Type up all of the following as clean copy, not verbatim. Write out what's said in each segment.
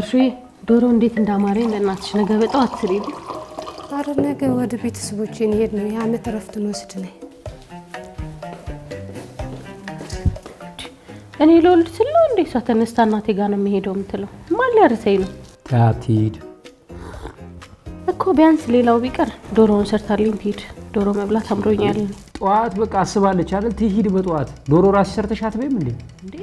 እሺ ዶሮ እንዴት እንዳማረኝ ለእናትሽ ነገ በጠዋት ትሪድ አረ ነገ ወደ ቤተሰቦቼ እንሄድ ነው የዓመት እረፍት ወስድ ነኝ እኔ ልወልድ ስለው እንዴ እሷ ተነስታ እናቴ ጋር ነው የሚሄደው የምትለው ማን ሊያርሰኝ ነው ታቲድ እኮ ቢያንስ ሌላው ቢቀር ዶሮውን ሰርታልኝ ትሄድ ዶሮ መብላት አምሮኛል ጧት በቃ አስባለች አይደል ትሄድ በጧት ዶሮ ራስ ሰርተሻት በይም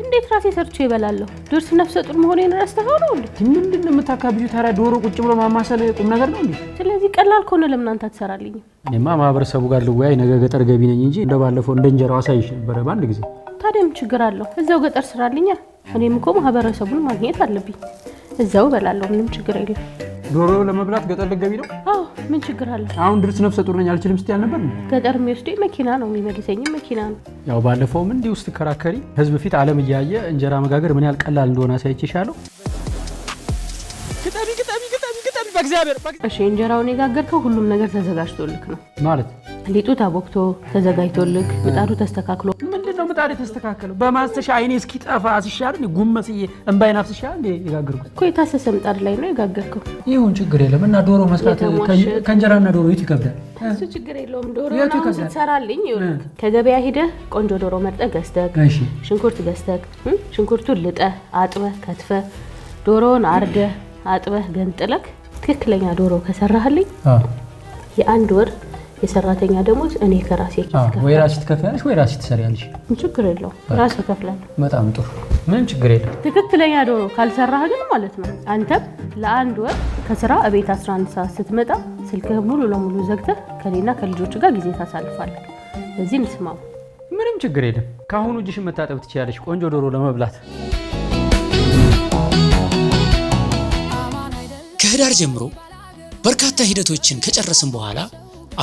እንዴት ራሴ ሰርቼ ይበላለሁ ድርስ ነፍሰ ጡር መሆኔን ረስተኸው ነው እንዴ ምንድነው የምታካብጂው ታዲያ ዶሮ ቁጭ ብሎ ማማሰል ቁም ነገር ነው እንዴ ስለዚህ ቀላል ከሆነ ለምን አንተ አትሰራልኝ እኔማ ማህበረሰቡ ጋር ልወያይ ነገ ገጠር ገቢ ነኝ እንጂ እንደባለፈው እንደንጀራው አሳይሽ ነበር ባንድ ጊዜ ታዲያ ምን ችግር አለው እዛው ገጠር ስራልኛ እኔም እኮ ማህበረሰቡን ማግኘት አለብኝ እዛው በላለሁ ምንም ችግር የለም ዶሮ ለመብላት ገጠር ልገቢ ነው አዎ ምን ችግር አለ አሁን ድርስ ነፍሰ ጡር ነኝ አልችልም ስትይ አልነበር ገጠር የሚወስደኝ መኪና ነው የሚመልሰኝ መኪና ነው ያው ባለፈው ምን ዲውስት ከራከሪ ህዝብ ፊት ዓለም ያያየ እንጀራ መጋገር ምን ያህል ቀላል እንደሆነ አሳይቼሻለሁ ግጣሚ በእግዚአብሔር እሺ እንጀራውን የጋገርከው ሁሉም ነገር ተዘጋጅቶልክ ነው ማለት ሊጡ ታቦክቶ ተዘጋጅቶልክ ምጣዱ ተስተካክሎ ምንድነው ምጣዱ ተስተካክሎ በማስተሻ አይኔ እስኪ ጠፋ አስሻር ጉመስዬ እንባይን አፍስሻ እንዴ የጋገርኩት እኮ የታሰሰ ምጣድ ላይ ነው የጋገርከው ይሁን ችግር የለም እና ዶሮ መስራት ከእንጀራና ዶሮ የት ይከብዳል እሱ ችግር የለውም ዶሮ ነው ስትሰራልኝ ይኸውልህ ከገበያ ሄደህ ቆንጆ ዶሮ መርጠህ ገዝተህ ሽንኩርት ገዝተህ ሽንኩርቱን ልጠህ አጥበህ ከትፈህ ዶሮውን አርደህ አጥበህ ገንጥለህ ትክክለኛ ዶሮ ከሰራህልኝ የአንድ ወር የሰራተኛ ደሞዝ እኔ ከራሴ ከፍላለሁ ወይ ራስሽ ትከፍያለሽ ወይ ራስሽ ትሰሪያለሽ ችግር የለውም ራሴ ከፍላለሁ በጣም ጥሩ ምንም ችግር የለም ትክክለኛ ዶሮ ካልሰራህ ግን ማለት ነው አንተ ለአንድ ወር ከስራ እቤት 11 ሰዓት ስትመጣ ስልክህ ሙሉ ለሙሉ ዘግተህ ከኔና ከልጆች ጋር ጊዜ ታሳልፋለህ እዚህ እንስማው ምንም ችግር የለም ካሁኑ እጅሽን መታጠብ ትችያለሽ ቆንጆ ዶሮ ለመብላት ከህዳር ጀምሮ በርካታ ሂደቶችን ከጨረስን በኋላ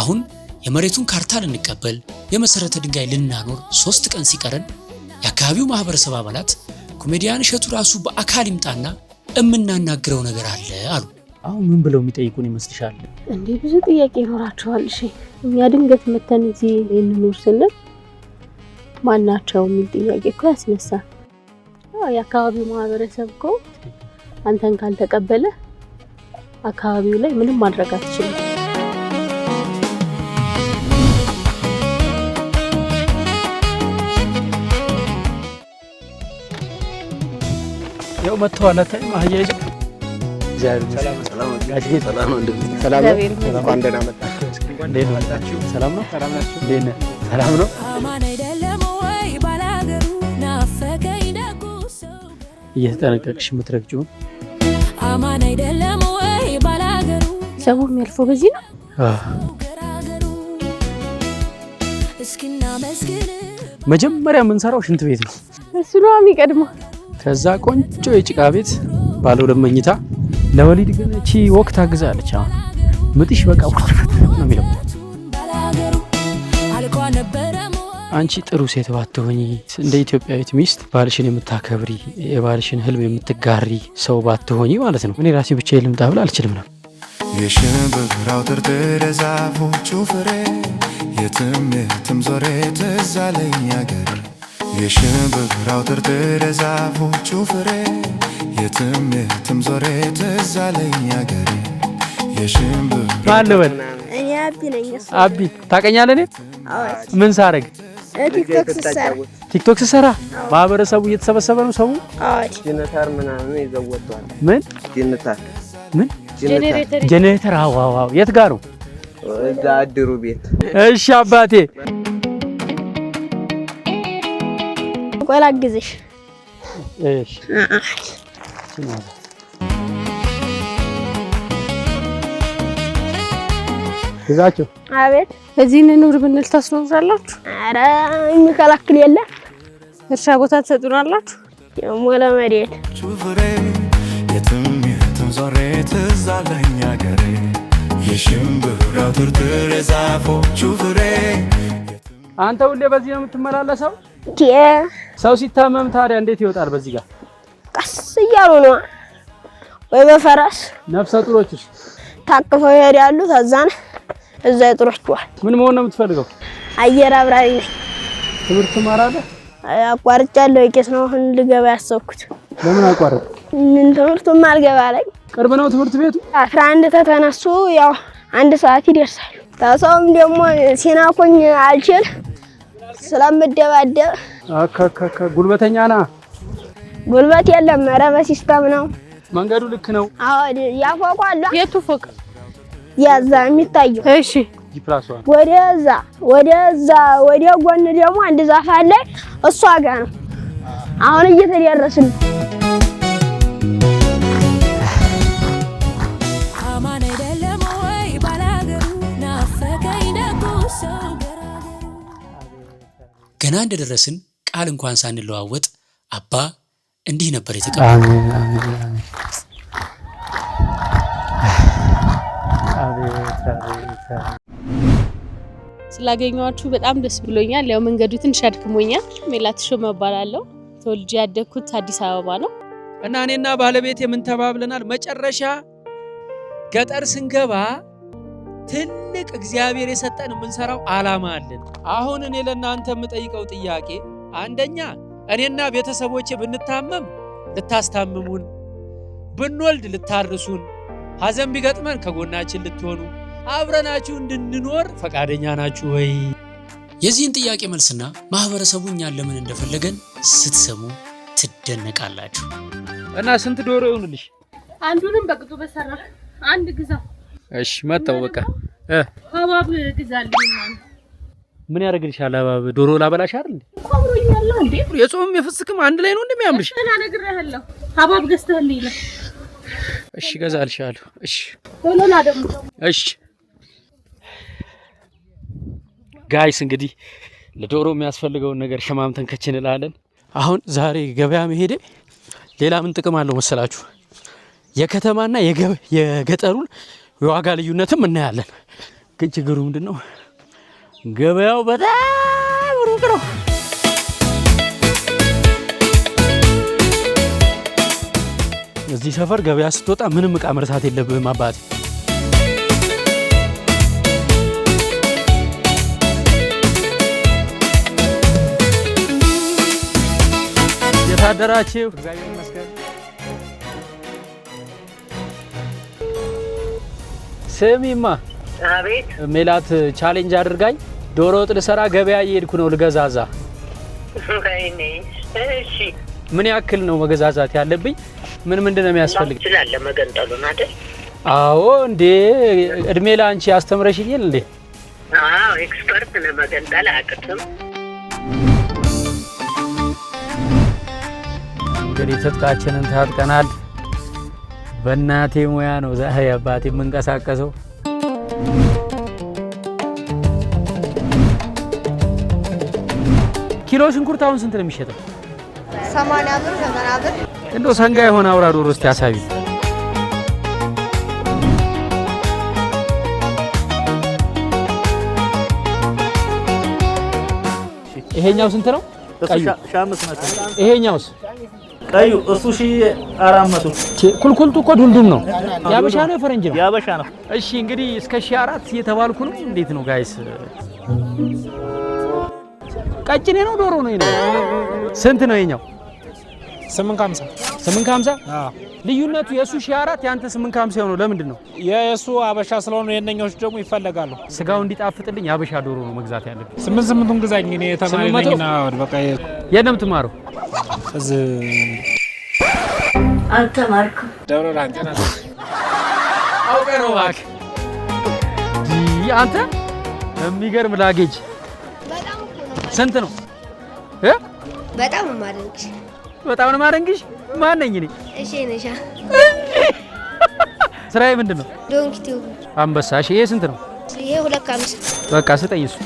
አሁን የመሬቱን ካርታ ልንቀበል የመሰረተ ድንጋይ ልናኖር 3 ቀን ሲቀረን የአካባቢው ማህበረሰብ አባላት ኮሜዲያን እሸቱ ራሱ በአካል ይምጣና እምናናግረው ነገር አለ አሉ። አሁን ምን ብለው የሚጠይቁን ይመስልሻል? እንዴ ብዙ ጥያቄ ይኖራቸዋል። እሺ እኛ ድንገት መተን እዚህ እንኑር ስንል ማናቸው የሚል ጥያቄ እኮ ያስነሳል። የአካባቢው ማህበረሰብ እኮ አንተን ካልተቀበለ አካባቢው ላይ ምንም ማድረግ አትችልም። ያው መተዋል አታይ ማህያጅ ሰላም እንደና መጣችሁ እንዴት መጣችሁ ሰላም ነው ሰላም ነው አማን አይደለም ወይ ባላገሩ ናፈቀኝ ደጉ ሰው እየተጠነቀቅሽ የምትረግጪው አማን አይደለም ወይ ባላገሩ ሰው የሚያልፈው በዚህ ነው እስኪና መስገን መጀመሪያ የምንሰራው ሽንት ቤት ነው እሱ ነው የሚቀድመው ከዛ ቆንጆ የጭቃ ቤት ባለ 2 መኝታ ለወሊድ ግን እቺ ወቅት አግዛለች አሁን ምጥሽ በቃ ነው የሚለው አንቺ ጥሩ ሴት ባትሆኚ እንደ ኢትዮጵያዊት ሚስት ባልሽን የምታከብሪ የባልሽን ህልም የምትጋሪ ሰው ባትሆኚ ማለት ነው እኔ ራሴ ብቻዬን ልምጣ ብላ አልችልም ነው የሽንብራው ትርትር ዛፎቹ ፍሬ የትም ዞሬ ትዝ አለኝ አገር የሽንብራው ትርትር ዛፎቹ ፍሬ የትም ዞሬ ትዝ አለኝ አገር የሽንብራው ማለበል እኔ አቢ ነኝ አቢ ታቀኛለህ ምን ሳረግ ቲክቶክ ሰራ ማህበረሰቡ እየተሰበሰበ ነው ሰው ጀነሬተር ምናምን ይዘወጣል ምን ጀነሬተር ዋው የት ጋር ነው እዛ አድሩ ቤት እሺ አባቴ ቆላ ግዝሽ እሺ እዛቸው አቤት እዚህ እንኑር ብንል ታስኖራላችሁ አረ የሚከላክል የለ እርሻ ቦታ ተሰጡናላችሁ የሞላ መሬት ቹፍሬ የትም ዞሬ ትዝ አለኝ አገሬ የሽንብራው ትርትር ዛፎቹ ፍሬ አንተ ሁሌ በዚህ ነው የምትመላለሰው ሰው ሲታመም ታዲያ እንዴት ይወጣል በዚህ ጋር ቀስ እያሉ ነው ወይ በፈረስ ነፍሰ ጡሮችስ ታቅፈው ይሄዳሉ ታዛን እዛ ይጥሯቸዋል ምን መሆን ነው የምትፈልገው አየር አብራሪ ነኝ ትምህርት ትማራለህ አቋርጫለሁ የቄስ ነው አሁን ልገባ ያሰብኩት ለምን አቋረጥ ምን ትምህርቱም አልገባለኝ። ቅርብ ነው ትምህርት ቤቱ? 11 ተተነሱ ያው 1 ሰዓት ይደርሳል። ታሰውም ደግሞ ሲናኮኝ አልችል ስለምደባደብ አካካካ ጉልበተኛ ና። ጉልበት የለም። ኧረ በሲስተም ነው። መንገዱ ልክ ነው? አዎ ያፎቋል። የቱ ፎቅ? ያዛ የሚታየው። እሺ ጂፕላስ1 ወደዛ ወደ ጎን ደግሞ አንድ ዛፍ አለ። እሷ ጋር ነው አሁን እየተደረስን። አማን አይደለም ወይ ባላገሩ ናፈቀኝ ደጉ ሰው ገና እንደደረስን ቃል እንኳን ሳንለዋወጥ አባ እንዲህ ነበር የተቀበለው። ስላገኘኋችሁ በጣም ደስ ብሎኛል። ያው መንገዱ ትንሽ አድክሞኛል። ሜላት ሾመ እባላለሁ። ተወልጄ ያደግኩት አዲስ አበባ ነው እና እኔና ባለቤት ምን ተባብለናል? መጨረሻ ገጠር ስንገባ ትልቅ እግዚአብሔር የሰጠን የምንሰራው ዓላማ አለን። አሁን እኔ ለእናንተ የምጠይቀው ጥያቄ አንደኛ እኔና ቤተሰቦቼ ብንታመም ልታስታምሙን፣ ብንወልድ ልታርሱን፣ ሐዘን ቢገጥመን ከጎናችን ልትሆኑ፣ አብረናችሁ እንድንኖር ፈቃደኛ ናችሁ ወይ? የዚህን ጥያቄ መልስና ማህበረሰቡ እኛን ለምን እንደፈለገን ስትሰሙ ትደነቃላችሁ። እና ስንት ዶሮ ይሁንልሽ? አንዱንም በቅጡ በሰራ አንድ ግዛ። እሺ መጣው በቃ ሀባብ ግዛልኝ። ምን ያደርግልሻል? ሀባብ ዶሮ ላበላሽ አይደል እንዴ? ቆምሮኛል እንዴ? የጾም የፍስክም አንድ ላይ ነው እንደሚያምርሽ። እና ነግሬሃለሁ። ሀባብ ገዝተህልኝ ነው። እሺ ገዛልሻለሁ። እሺ ቶሎና ደግሞ እሺ ጋይስ እንግዲህ ለዶሮ የሚያስፈልገውን ነገር ሸማምተን ከችን እንላለን። አሁን ዛሬ ገበያ መሄዴ ሌላ ምን ጥቅም አለው መሰላችሁ? የከተማና የገጠሩን የዋጋ ልዩነትም እናያለን። ግን ችግሩ ምንድነው? ገበያው በጣም ሩቅ ነው። እዚህ ሰፈር ገበያ ስትወጣ ምንም ዕቃ መርሳት የለብህም አባቴ። የታደራችሁ እግዚአብሔር ይመስገን። ስሚማ። አቤት። ሜላት ቻሌንጅ አድርጋኝ ዶሮ ወጥ ልሰራ ገበያ እየሄድኩ ነው ልገዛዛ። እሺ ምን ያክል ነው መገዛዛት ያለብኝ? ምንድን ነው የሚያስፈልግ? ስላለ መገንጠሉን አይደል? አዎ እንዴ እድሜ ላንቺ አስተምረሽኛል እንዴ? አዎ ኤክስፐርት ነህ። መገንጠል አቅትም እንግዲህ ትጥቃችንን ታጥቀናል። በእናቴ ሙያ ነው ዛሬ አባቴ የምንቀሳቀሰው። ኪሎ ሽንኩርት አሁን ስንት ነው የሚሸጠው? 80 ብር 90 ብር። እንደው ሰንጋ የሆነ አውራ ዶሮ እስቲ አሳቢ። ይሄኛው ስንት ነው? ቀዩ 500። ይሄኛውስ? ቀዩ እሱ 1400። ኩልኩልቱ እኮ ዱልዱም ነው። ያበሻ ነው የፈረንጅ ነው? ያበሻ ነው። እሺ እንግዲህ እስከ 1400 እየተባልኩ ነው። እንዴት ነው ጋይስ? ቀጭኔ ነው ዶሮ ነው ይሄ? ስንት ነው ይሄኛው? 850። 850? አዎ። ልዩነቱ የሱ 1400 ያንተ 850 ነው። ለምንድን ነው? የሱ አበሻ ስለሆነ የነኞች ደግሞ ይፈልጋሉ። ስጋው እንዲጣፍጥልኝ አበሻ ዶሮ ነው መግዛት ያለብኝ። 800ን ግዛኝ። እኔ ተማሪ ነኝና በቃ የት ነው የምትማረው? እዚህ አልተማርኩም። ደብረ ብርሃን ጤና አውቀህ ነው እባክህ። አንተ የሚገርም ላጌጅ ስንት ነው? በጣም ማረንግሽ። በጣም ነው ማረንግሽ። ማን ነኝ እኔ? እሺ ነሻ። ስራዬ ምንድን ነው? ዶንኪቲው አንበሳ። እሺ ይሄ ስንት ነው? ይሄ 250። በቃ ስጠኝ እሱ።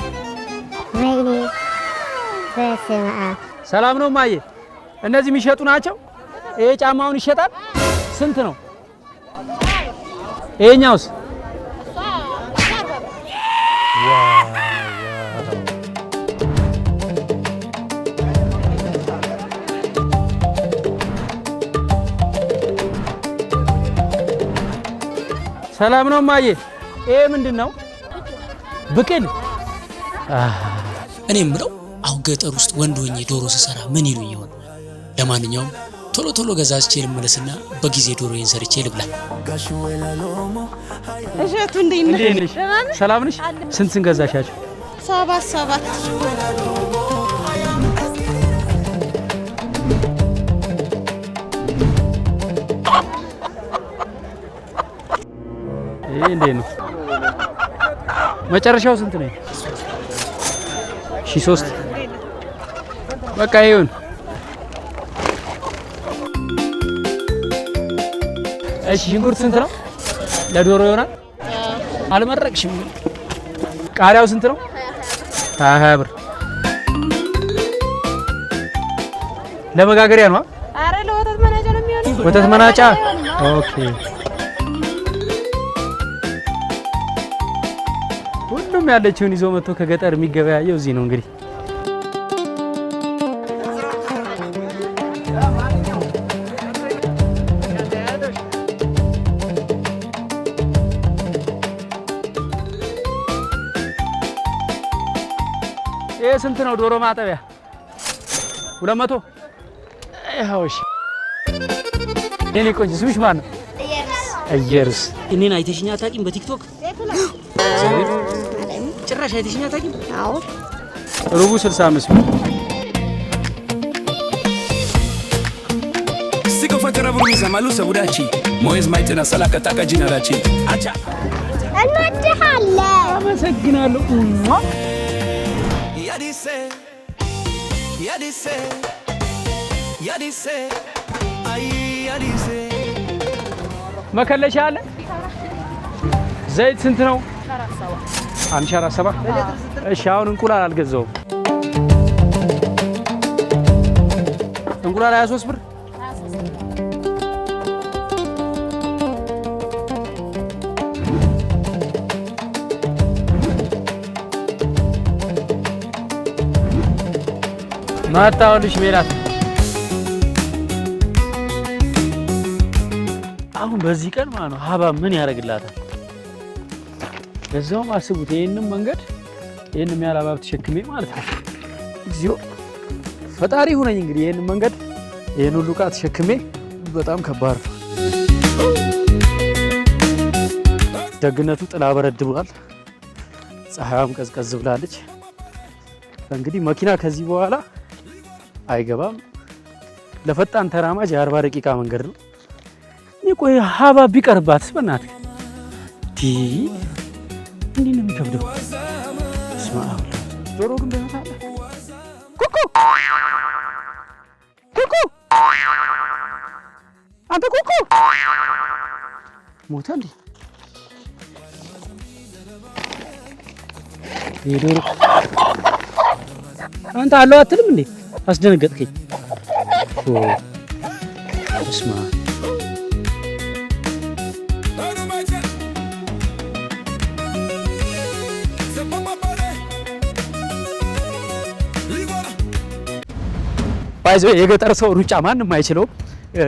ሰላም ነው ማየ? እነዚህ የሚሸጡ ናቸው? ይሄ ጫማውን ይሸጣል? ስንት ነው? ይሄኛውስ? ሰላም ነው ማየ? ይሄ ምንድን ነው? ብቅል። እኔ የምለው አሁን ገጠር ውስጥ ወንድ ሆኜ ዶሮ ስሰራ ምን ይሉኝ ይሆን? ለማንኛውም ቶሎ ቶሎ ገዛዝቼ ልመለስና በጊዜ ዶሮዬን ሰርቼ ልብላ። እሸቱ እንዴት ነሽ? ሰላም ነሽ? ስንት ገዛሻቸው? 7 ይሄ እንዴት ነው? መጨረሻው ስንት ነው? 3 በቃ ይሁን። እሺ ሽንኩርት ስንት ነው? ለዶሮ ይሆናል? አልመረቅሽም። ቃሪያው ስንት ነው? 20 ብር። ለመጋገሪያ ነው? አረ ለወተት መናጫ ነው የሚሆነው። ወተት መናጫ። ኦኬ። ሁሉም ያለችውን ይዞ መጥቶ ከገጠር የሚገበያየው እዚህ ነው እንግዲህ። ይሄ ስንት ነው? ዶሮ ማጠቢያ 200። ይኸው እሺ። የኔ ቆንጆ ስምሽ ማን ነው? እየሩስ። እኔን አይተሽኛ አታውቂም? በቲክቶክ ጭራሽ አይተሽኛ አታውቂም? አዎ። ሩቡ 65 ብር። Sigo fatera brumiza malusa budachi moez maitena salaka taka jinarachi acha እንወድሃለን። አመሰግናለሁ። yadise ay yadise መከለሻ አለ። ዘይት ስንት ነው? 147። እሺ አሁን እንቁላል አልገዛውም። እንቁላል 23 ብር። ማታውልሽ ሜላት። አሁን በዚህ ቀን ማለት ነው ሀባብ ምን ያደርግላታል? ለዛውም አስቡት ይሄንን መንገድ ይሄንን ያህል ሀባብ ተሸክሜ ማለት ነው። እግዚኦ ፈጣሪ ሁነኝ እንግዲህ ይሄንን መንገድ ይሄን ሁሉ ዕቃ ተሸክሜ በጣም ከባድ ነው። ደግነቱ ጥላ በረድ ብሏል፣ ፀሐይዋም ቀዝቀዝ ብላለች። እንግዲህ መኪና ከዚህ በኋላ አይገባም። ለፈጣን ተራማጅ የ40 ደቂቃ መንገድ ነው። ቆይ ሀባብ ቢቀርባትስ በእናትህ እንዲህ ነው የሚከብደው። ዶሮ ግን በመታለ ኩኩ ኩኩ አንተ ኩኩ ሞተ እንዴ? ዶሮ አንተ አለው አትልም እንዴ? አስደነገጥከኝ። እስማ ባይዞ የገጠር ሰው ሩጫ ማንንም አይችለውም።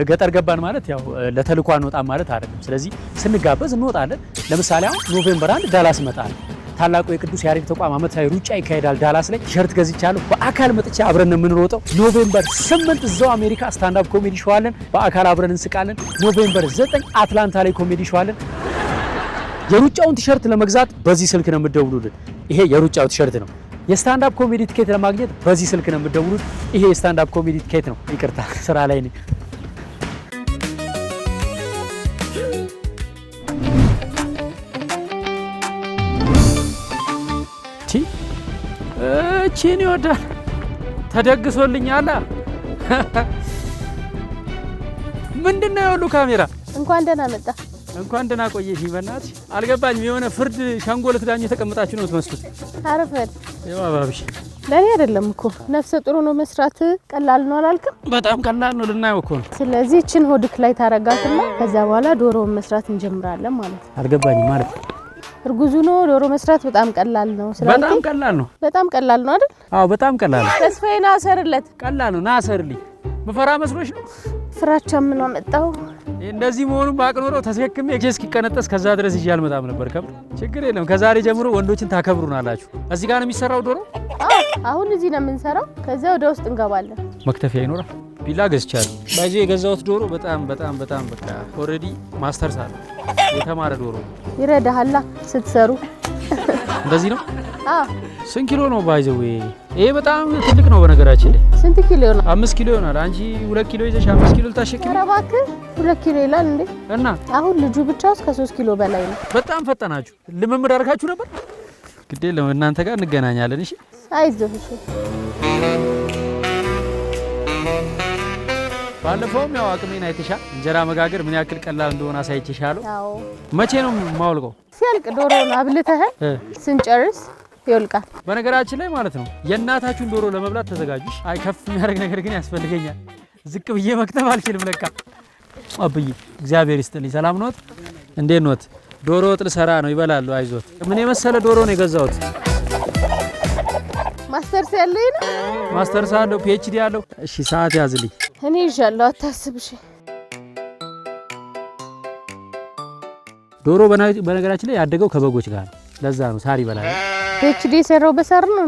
ገጠር ገባን ማለት ያው ለተልኳ እንወጣን ማለት አይደለም። ስለዚህ ስንጋበዝ እንወጣለን። ለምሳሌ አሁን ኖቬምበር 1 ዳላስ እመጣለሁ። ታላቁ የቅዱስ ያሬድ ተቋም ዓመታዊ ሩጫ ይካሄዳል ዳላስ ላይ። ሸርት ገዝቻለሁ። በአካል መጥቼ አብረን ነው የምንሮጠው። ኖቬምበር 8 እዛው አሜሪካ ስታንድ አፕ ኮሜዲ ሾው አለን። በአካል አብረን እንስቃለን። ኖቬምበር 9 አትላንታ ላይ ኮሜዲ ሾው አለን። የሩጫውን ቲሸርት ለመግዛት በዚህ ስልክ ነው የምትደውሉልን። ይሄ የሩጫው ቲሸርት ነው። የስታንድ አፕ ኮሜዲ ቲኬት ለማግኘት በዚህ ስልክ ነው የምትደውሉት። ይሄ የስታንድ አፕ ኮሜዲ ቲኬት ነው። ይቅርታ ስራ ላይ ነኝ። እቺን ይወዳል ተደግሶልኛል። ምንድነው ያሉ ካሜራ? እንኳን ደህና መጣ። እንኳን ደህና ቆየሽ። በእናትሽ አልገባኝም። የሆነ ፍርድ ሻንጎ ልትዳኙ የተቀመጣችሁ ነው የምትመስሉት። አረፈድ የባባብሽ ለኔ አይደለም እኮ ነፍሰ ጥሩ ነው መስራት ቀላል ነው አላልክም? በጣም ቀላል ነው፣ ልናየው እኮ ነው። ስለዚህ እቺን ሆድክ ላይ ታረጋትና ከዛ በኋላ ዶሮውን መስራት እንጀምራለን ማለት ነው። አልገባኝም ማለት እርጉዙ ነው ዶሮ መስራት በጣም ቀላል ነው ስላልከኝ? በጣም ቀላል ነው። በጣም ቀላል ነው አይደል? አዎ በጣም ቀላል ነው። ተስፋዬን አሰርለት። ቀላል ነው። ናሰርልኝ። ምፈራ መስሎሽ ነው? ፍራቻ ምን አመጣው? እንደዚህ መሆኑን ባቅ ኖሮ ተስከክሜ ኤክስ እስኪቀነጠስ ከዛ ድረስ ይዤ አልመጣም ነበር። ከብር ችግር የለም። ከዛሬ ጀምሮ ወንዶችን ታከብሩናላችሁ። እዚህ ጋር ነው የሚሰራው ዶሮ? አሁን እዚህ ነው የምንሰራው። ከዛ ወደ ውስጥ እንገባለን። መክተፊያ ይኖራል? ቢላ ገዝቻለሁ። ባይዘው የገዛሁት ዶሮ በጣም በቃ ኦልሬዲ ማስተርስ አለ የተማረ ዶሮ ይረዳሃላ ስትሰሩ። እንደዚህ ነው። ስንት ኪሎ ነው ባይዘው? ይሄ በጣም ትልቅ ነው በነገራችን ላይ። ስንት ኪሎ ነው? 5 ኪሎ ይሆናል። አንቺ 2 ኪሎ ይዘሽ 5 ኪሎ ልታሸክሚ? ኧረ እባክህ 2 ኪሎ ይላል እንዴ? እና አሁን ልጁ ብቻ እስከ 3 ኪሎ በላይ ነው። በጣም ፈጠናችሁ። ልምምድ አድርጋችሁ ነበር? ግዴ እናንተ ጋር እንገናኛለን። እሺ አይዞህ። እሺ ባለፈውም ያው አቅሜን አይተሻል። እንጀራ መጋገር ምን ያክል ቀላል እንደሆነ አሳይቼሻለሁ። አዎ። መቼ ነው ማውልቀው? ሲያልቅ ዶሮውን አብልተህ ስንጨርስ ይወልቃል። በነገራችን ላይ ማለት ነው የእናታችሁን ዶሮ ለመብላት ተዘጋጁ። አይ ከፍ የሚያደርግ ነገር ግን ያስፈልገኛል። ዝቅ ብዬ መክተብ አልችልም ለካ። አብይ እግዚአብሔር ይስጥልኝ። ሰላም ኖት? እንዴት ኖት? ዶሮ ወጥ ልሰራ ነው። ይበላሉ። አይዞት። ምን የመሰለ ዶሮ ነው የገዛሁት። ማስተርስ ያለኝ ነው። ማስተርስ አለው፣ ፒኤችዲ አለው። እሺ ሰዓት ያዝልኝ። እኔ ይዣለሁ፣ አታስብ። እሺ ዶሮ በነገራችን ላይ ያደገው ከበጎች ጋር ነው። ለዛ ነው ሳር ይበላል። ፒኤችዲ የሰራው በሳር ነው።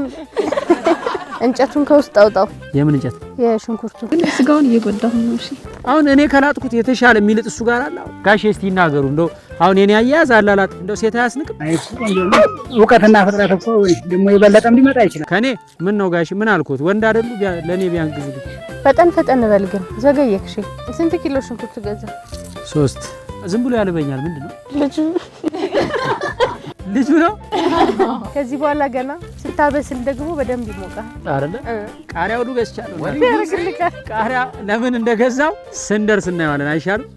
እንጨቱን ከውስጥ አውጣው። የምን እንጨት? የሽንኩርቱ። ግን ስጋውን እየጎዳሁ ነው። እሺ አሁን እኔ ከላጥኩት የተሻለ የሚልጥ እሱ ጋር አለ። ጋሼ እስቲ ይናገሩ። እንደው አሁን የኔ አያያዝ አላላጥ እንደው ሴት አያስንቅም? እውቀትና ፍጥረት እኮ ደግሞ የበለጠም ሊመጣ ይችላል። ከኔ ምን ነው ጋሼ? ምን አልኩት? ወንድ አይደሉ? ለኔ ቢያንግዝልኝ። ፈጠን በል ግን ዘገየክሽ። ስንት ኪሎ ሽንኩርት ገዛ? 3። ዝም ብሎ ያልበኛል። ምንድነው? ልጁ ነው። ከዚህ በኋላ ገና ስታበስል ደግሞ በደንብ ይሞቃል አይደለ? ቃሪያው ሁሉ ገዝቻለሁ። ቃሪያ ለምን እንደገዛው ስንደርስ እናየዋለን። አይሻልም?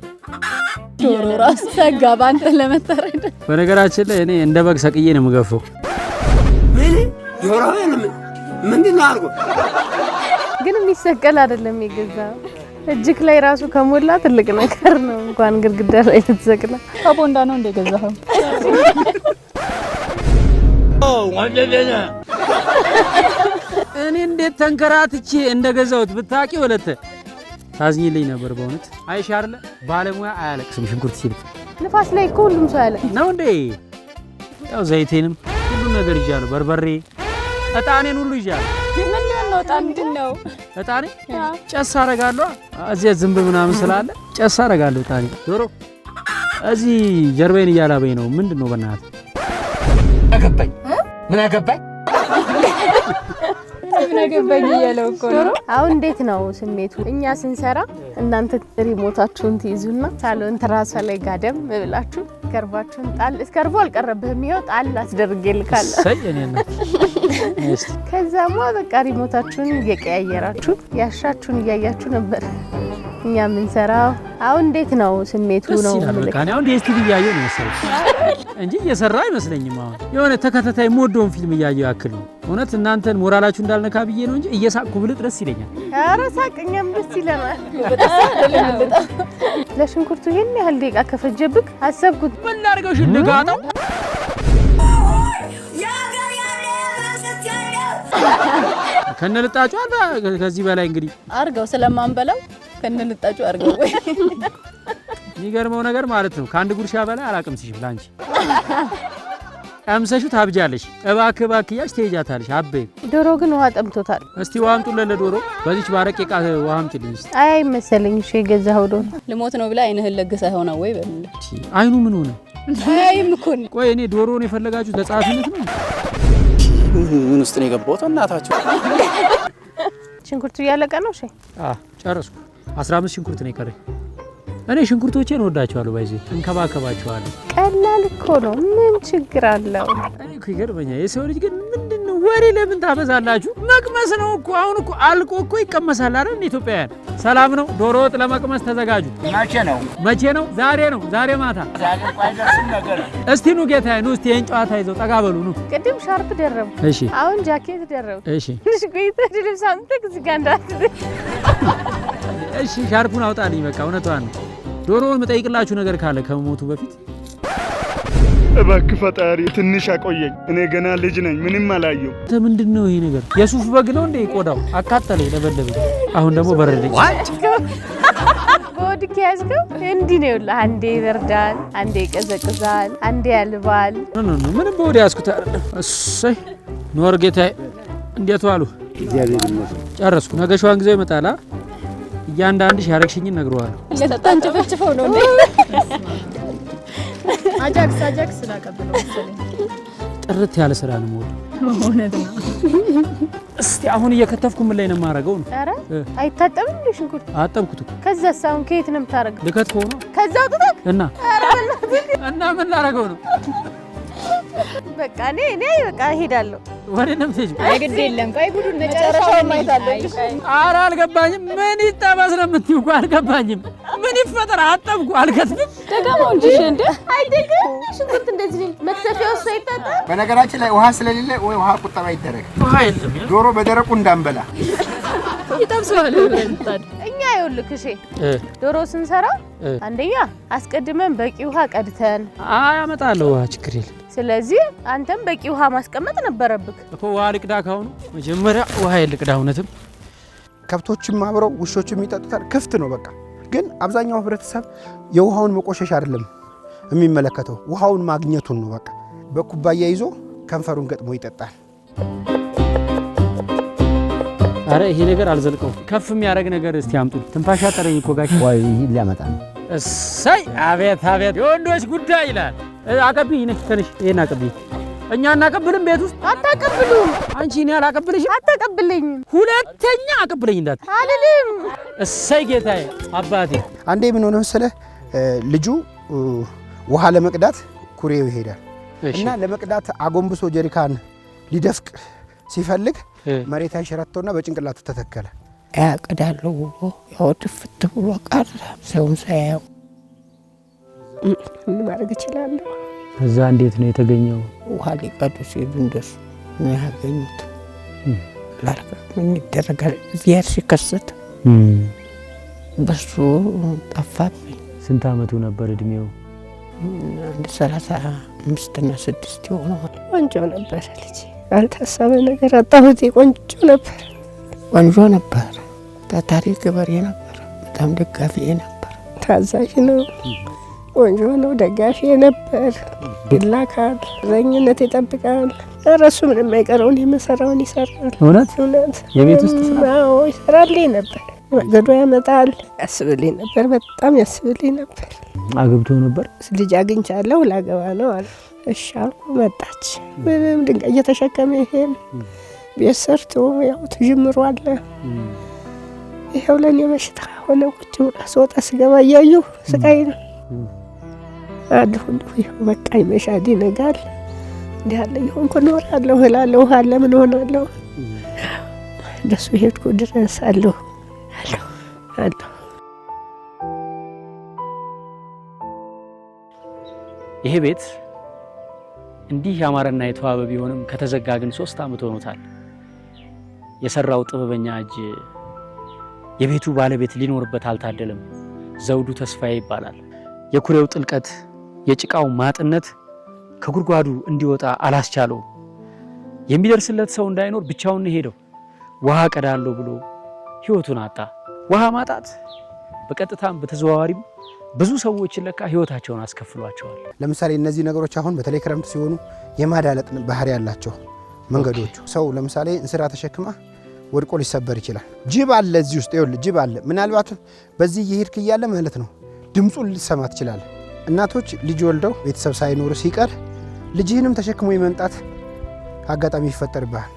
ዶሮ ራስ ሰጋ ባንተ ለመተረድ። በነገራችን ላይ እኔ እንደ በግ ሰቅዬ ነው የምገፈው። ምን ዶሮ ምንድነው አልኩ። ግን የሚሰቀል አይደለም የገዛው። እጅክ ላይ ራሱ ከሞላ ትልቅ ነገር ነው። እንኳን ግድግዳ ላይ ተሰቅላ ከቦንዳ ነው እንደገዛው። እኔ እንዴት ተንከራትቼ እንደገዛሁት ብታቂ ወለተ ታዝኝልኝ ነበር በእውነት። አይሻርለ ባለሙያ አያለቅስም። ሽንኩርት ሲል ንፋስ ላይ እኮ ሁሉም ሰው ያለ ነው እንዴ? ያው ዘይቴንም ሁሉ ነገር ይዣለሁ። በርበሬ እጣኔን ሁሉ ይዣለሁ። ምን ነው እጣን ምንድነው? እጣኔ ጨስ አረጋለሁ። እዚህ ዝንብ ምናምን ስላለ ጨስ አረጋለሁ። እጣኔ ዶሮ እዚህ ጀርባዬን እያላበኝ ነው። ምንድነው በእናትህ? አገባኝ። ምን አገባኝ? ምን አገባኝ እያለው እኮ ነው። አሁን እንዴት ነው ስሜቱ? እኛ ስንሰራ እናንተ ሪሞታችሁን ትይዙና ሳሎን ተራሳ ላይ ጋደም ብላችሁ ከርባችሁን ጣል። እስከርቦ አልቀረብህም። ይኸው ጣል አስደርጌልካለሁ። ሰየኔና ከዛማ በቃ ሪሞታችሁን እየቀያየራችሁ ያሻችሁን እያያችሁ ነበር እኛ ምንሰራው። አሁን እንዴት ነው ስሜቱ? ነው በቃ እኔ አሁን ዲኤስቲቪ እያየሁ ነው መሰለኝ እንጂ እየሰራ አይመስለኝም። አሁን የሆነ ተከታታይ የምወደውን ፊልም እያየሁ ያክል ነው። እውነት እናንተን ሞራላችሁ እንዳልነካ ብዬ ነው እንጂ እየሳቅኩ ብልጥ ደስ ይለኛል። ኧረ ሳቅ፣ እኛም ደስ ይለናል። ለሽንኩርቱ ይሄን ያህል ደቂቃ ከፈጀብክ አሰብኩት። ምን ላድርገው? ሽልጋጣው ከነልጣጩ አለ። ከዚህ በላይ እንግዲህ አርገው ስለማንበላው ከነልጣጩ አርገው። ወይ የሚገርመው ነገር ማለት ነው ከአንድ ጉርሻ በላይ አላቅምስሽም። ላንቺ ቀምሰሹ ታብጃለሽ። እባክህ እያልሽ ትሄጃታለሽ። አቤ ዶሮ ግን ውሃ ጠምቶታል። እስቲ ውሃ አምጡለት ለዶሮ። በዚች ባረቄ ዕቃ ውሃ አምጪልኝ እስቲ። አይ መሰለኝ እሺ የገዛኸው ዶሮ ልሞት ነው ብላ አይንህን ለግሰህ አይሆና ወይ በል። አይኑ ምን ሆነ? አይም እኮ ነው። ቆይ እኔ ዶሮውን የፈለጋችሁ ለጸሐፊነት ነው? ምን ውስጥ ነው የገባሁት? እናታችሁ ሽንኩርቱ እያለቀ ነው። እሺ ጨረስኩ። 15 ሽንኩርት ነው የቀረኝ። እኔ ሽንኩርቶቼን ወዳቸዋለሁ። ባይዜ እንከባከባቸዋለሁ። ቀላል እኮ ነው። ምን ችግር አለው? እኔ እኮ ይገርመኛል። የሰው ልጅ ግን ምንድነው ወሬ ለምን ታበዛላችሁ? መቅመስ ነው እኮ። አሁን እኮ አልቆ እኮ ይቀመሳል አይደል? ኢትዮጵያውያን ሰላም ነው። ዶሮ ወጥ ለመቅመስ ተዘጋጁ። መቼ ነው? ዛሬ ነው። ዛሬ ማታ። እስቲ ኑ ጌታዬ፣ ኑ እስቲ ይሄን ጨዋታ ይዘው ጠጋ በሉ ኑ። ቅድም ሻርፕ ደረቡ። እሺ አሁን ጃኬት ደረቡ። እሺ እሺ ቆይተህ ልብስ አምጥተህ እዚህ ጋር እንዳትል። እሺ ሻርፑን አውጣልኝ። በቃ እውነቷን ነው። ዶሮውን መጠይቅላችሁ ነገር ካለ ከመሞቱ በፊት እባክህ ፈጣሪ ትንሽ አቆየኝ። እኔ ገና ልጅ ነኝ፣ ምንም አላየው። ምንድነው ይሄ ነገር? የሱፍ በግ ነው እንዴ? ቆዳው አቃጠለኝ፣ ለበለበኝ። አሁን ደግሞ በረደኝ። በወድክ ያዝከው እንዲህ ነው ይኸውልህ። አንዴ ይበርዳል፣ አንዴ ይቀዘቅዛል፣ አንዴ ያልባል። ምንም በወድ ያዝኩት አይደለም። እሰይ ኖር ጌታዬ፣ እንዴት ዋሉ? እግዚአብሔር ይመስገን። ጨረስኩ። ነገ ሸዋን ጊዜ ይመጣል። እያንዳንድሽ ያረግሽኝን ነግረዋለሁ። ለታንጨፈጭፈው ነው እንዴ? አጃክስ ላቀብለው መሰለኝ። ጥርት ያለ ስራ ነው ሞት እውነት ነው። እስቲ አሁን እየከተፍኩ ምን ላይ ነው የማረገው ነው? ኧረ አይታጠብም እንዴ ሽንኩርት? አጠብኩት እኮ። ከዛስ አሁን ከየት ነው የምታረገው? ልከትፈው ነው። ከዛ አውጥተህ እና ኧረ በእናትህ እና ምን ላረገው ነው? በቃ እኔ በቃ እሄዳለሁ። ወሬ ነው የምትሄጂው? አይ ግድ የለም ቆይ ጉዱን መጨረሻውን ማየት አለብሽ። ኧረ አልገባኝም። ምን ይጠበስ ነው የምትይው? እኮ አልገባኝም። ምን ይፈጠር? አጠብኩ አልከትፍም። ደጋሞ እንጂ እንደ አይደግም። ሽንኩርት እንደዚህ መክተፊያው ሳይታጠብ። በነገራችን ላይ ውሃ ስለሌለ ወይ ውሃ ቁጠባ ይደረግ። ውሃ የለም። ዶሮ በደረቁ እንዳንበላ ይጠብሰዋል ብለን እኛ ይኸውልህ እሺ ዶሮ ስንሰራ አንደኛ አስቀድመን በቂ ውሃ ቀድተን አያመጣለሁ ውሃ ችግር የለም። ስለዚህ አንተም በቂ ውሃ ማስቀመጥ ነበረብክ እኮ። ውሃ ልቅዳ ካሁኑ መጀመሪያ ውሃ ልቅዳ። እውነትም ከብቶችም አብረው ውሾችም ይጠጡታል። ክፍት ነው በቃ። ግን አብዛኛው ህብረተሰብ የውሃውን መቆሸሽ አይደለም የሚመለከተው፣ ውሃውን ማግኘቱን ነው በቃ። በኩባያ ይዞ ከንፈሩን ገጥሞ ይጠጣል። አረ ይሄ ነገር አልዘልቀው። ከፍ የሚያደርግ ነገር እስቲ አምጡ። ትንፋሽ አጠረኝ እኮ ጋሽ። ወይ ሊያመጣ ነው። እሰይ አቤት አቤት፣ የወንዶች ጉዳይ ይላል። አቀብኝ ነሽ ተነሽ። ይሄን አቀብኝ። እኛ እናቀብልም ቤት ውስጥ አታቀብሉም። አንቺ እኔ አላቀብልሽ። አታቀብልኝ። ሁለተኛ አቀብለኝ እንዳት አልልም። እሰይ ጌታዬ አባቴ። አንዴ ምን ሆነ መሰለህ ልጁ ውሃ ለመቅዳት ኩሬው ይሄዳል እና ለመቅዳት አጎንብሶ ጀሪካን ሊደፍቅ ሲፈልግ መሬት አንሸራተውና በጭንቅላቱ ተተከለ። ያቀዳለው ያው ድፍት ብሎ ቀረ። ሰውም ሳያው ምን ማድረግ እችላለሁ? እዛ እንዴት ነው የተገኘው? ውሃ ሊቀዱ ሲሉ እንደሱ ነው ያገኙት። ላርጋ ምን ይደረጋል? ዚያር ሲከሰት በሱ ጠፋብኝ። ስንት አመቱ ነበር እድሜው? አንድ 35 እና 6 ይሆናል። ቆንጆ ነበር ልጅ። ያልታሰበ ነገር አጣሁት። ቆንጆ ነበር፣ ቆንጆ ነበር። ታታሪ ገበሬ ነበር። በጣም ደጋፊ ነበር። ታዛዥ ነው። ቆንጆ ነው። ደጋፊ ነበር። ይላካል፣ ዘኝነት ይጠብቃል። እረሱ ምንም አይቀረውን የመሰራውን ይሰራል። እውነት የቤት ውስጥ ስራ ይሰራልኝ ነበር። መገዶ ያመጣል። ያስብልኝ ነበር። በጣም ያስብልኝ ነበር። አግብቶ ነበር። ልጅ አግኝቻለሁ ላገባ ነው አለ። እሺ አልኩ። መጣች። ምንም ድንጋይ እየተሸከመ ይሄን ቤት ሰርቶ ያው ተጀምሯል። ይሄው ለኔ በሽታ ሆነ። ቁጭ ብላ ስወጣ ስገባ እያየሁ ስቃይ ነው አለሁ። ይኸው በቃ ይመሻል፣ ይነጋል። እንዲህ ያለ ይሆንኩ እኖራለሁ እላለሁ። አለ ምን ሆናለሁ? እንደሱ ሄድኩ ድረስ አለሁ። ይሄ ቤት እንዲህ ያማረና የተዋበ ቢሆንም ከተዘጋ ግን 3 አመት ሆኖታል። የሰራው ጥበበኛ እጅ የቤቱ ባለቤት ሊኖርበት አልታደለም። ዘውዱ ተስፋዬ ይባላል። የኩሬው ጥልቀት፣ የጭቃው ማጥነት ከጉድጓዱ እንዲወጣ አላስቻለው። የሚደርስለት ሰው እንዳይኖር ብቻውን ሄደው ውሃ ቀዳለሁ ብሎ ህይወቱን አጣ። ውሃ ማጣት በቀጥታም በተዘዋዋሪም ብዙ ሰዎችን ለካ ህይወታቸውን አስከፍሏቸዋል። ለምሳሌ እነዚህ ነገሮች አሁን በተለይ ክረምት ሲሆኑ የማዳለጥ ባህሪ ያላቸው መንገዶቹ። ሰው ለምሳሌ እንስራ ተሸክማ ወድቆ ሊሰበር ይችላል። ጅብ አለ እዚህ ውስጥ ይኸውልህ፣ ጅብ አለ። ምናልባት በዚህ እየሄድክ እያለ ማለት ነው ድምፁን ልትሰማ ትችላለህ። እናቶች ልጅ ወልደው ቤተሰብ ሳይኖር ሲቀር ልጅህንም ተሸክሞ የመምጣት አጋጣሚ ይፈጠርብሃል።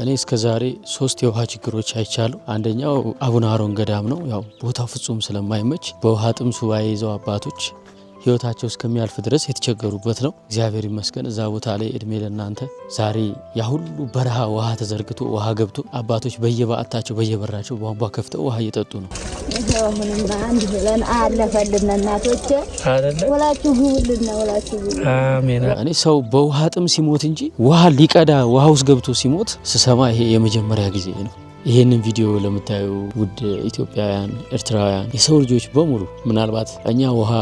እኔ እስከ ዛሬ 3 የውሃ ችግሮች አይቻለሁ። አንደኛው አቡነ አሮን ገዳም ነው። ያው ቦታው ፍጹም ስለማይመች በውሃ ጥም ሱባኤ ይዘው አባቶች ህይወታቸው እስከሚያልፍ ድረስ የተቸገሩበት ነው። እግዚአብሔር ይመስገን እዛ ቦታ ላይ እድሜ ለእናንተ። ዛሬ ያ ሁሉ በረሃ ውሃ ተዘርግቶ ውሃ ገብቶ አባቶች በየበዓታቸው በየበራቸው ቧንቧ ከፍተው ውሃ እየጠጡ ነው። አሁንም አንድ ብለን አለፈልን እናቶች ወላችሁ ግቡልን ወላችሁ ግቡ። አሜን። እኔ ሰው በውሃ ጥም ሲሞት እንጂ ውሃ ሊቀዳ ውሃ ውስጥ ገብቶ ሲሞት ስሰማ ይሄ የመጀመሪያ ጊዜ ነው። ይሄንን ቪዲዮ ለምታዩ ውድ ኢትዮጵያውያን፣ ኤርትራውያን የሰው ልጆች በሙሉ ምናልባት እኛ ውሃ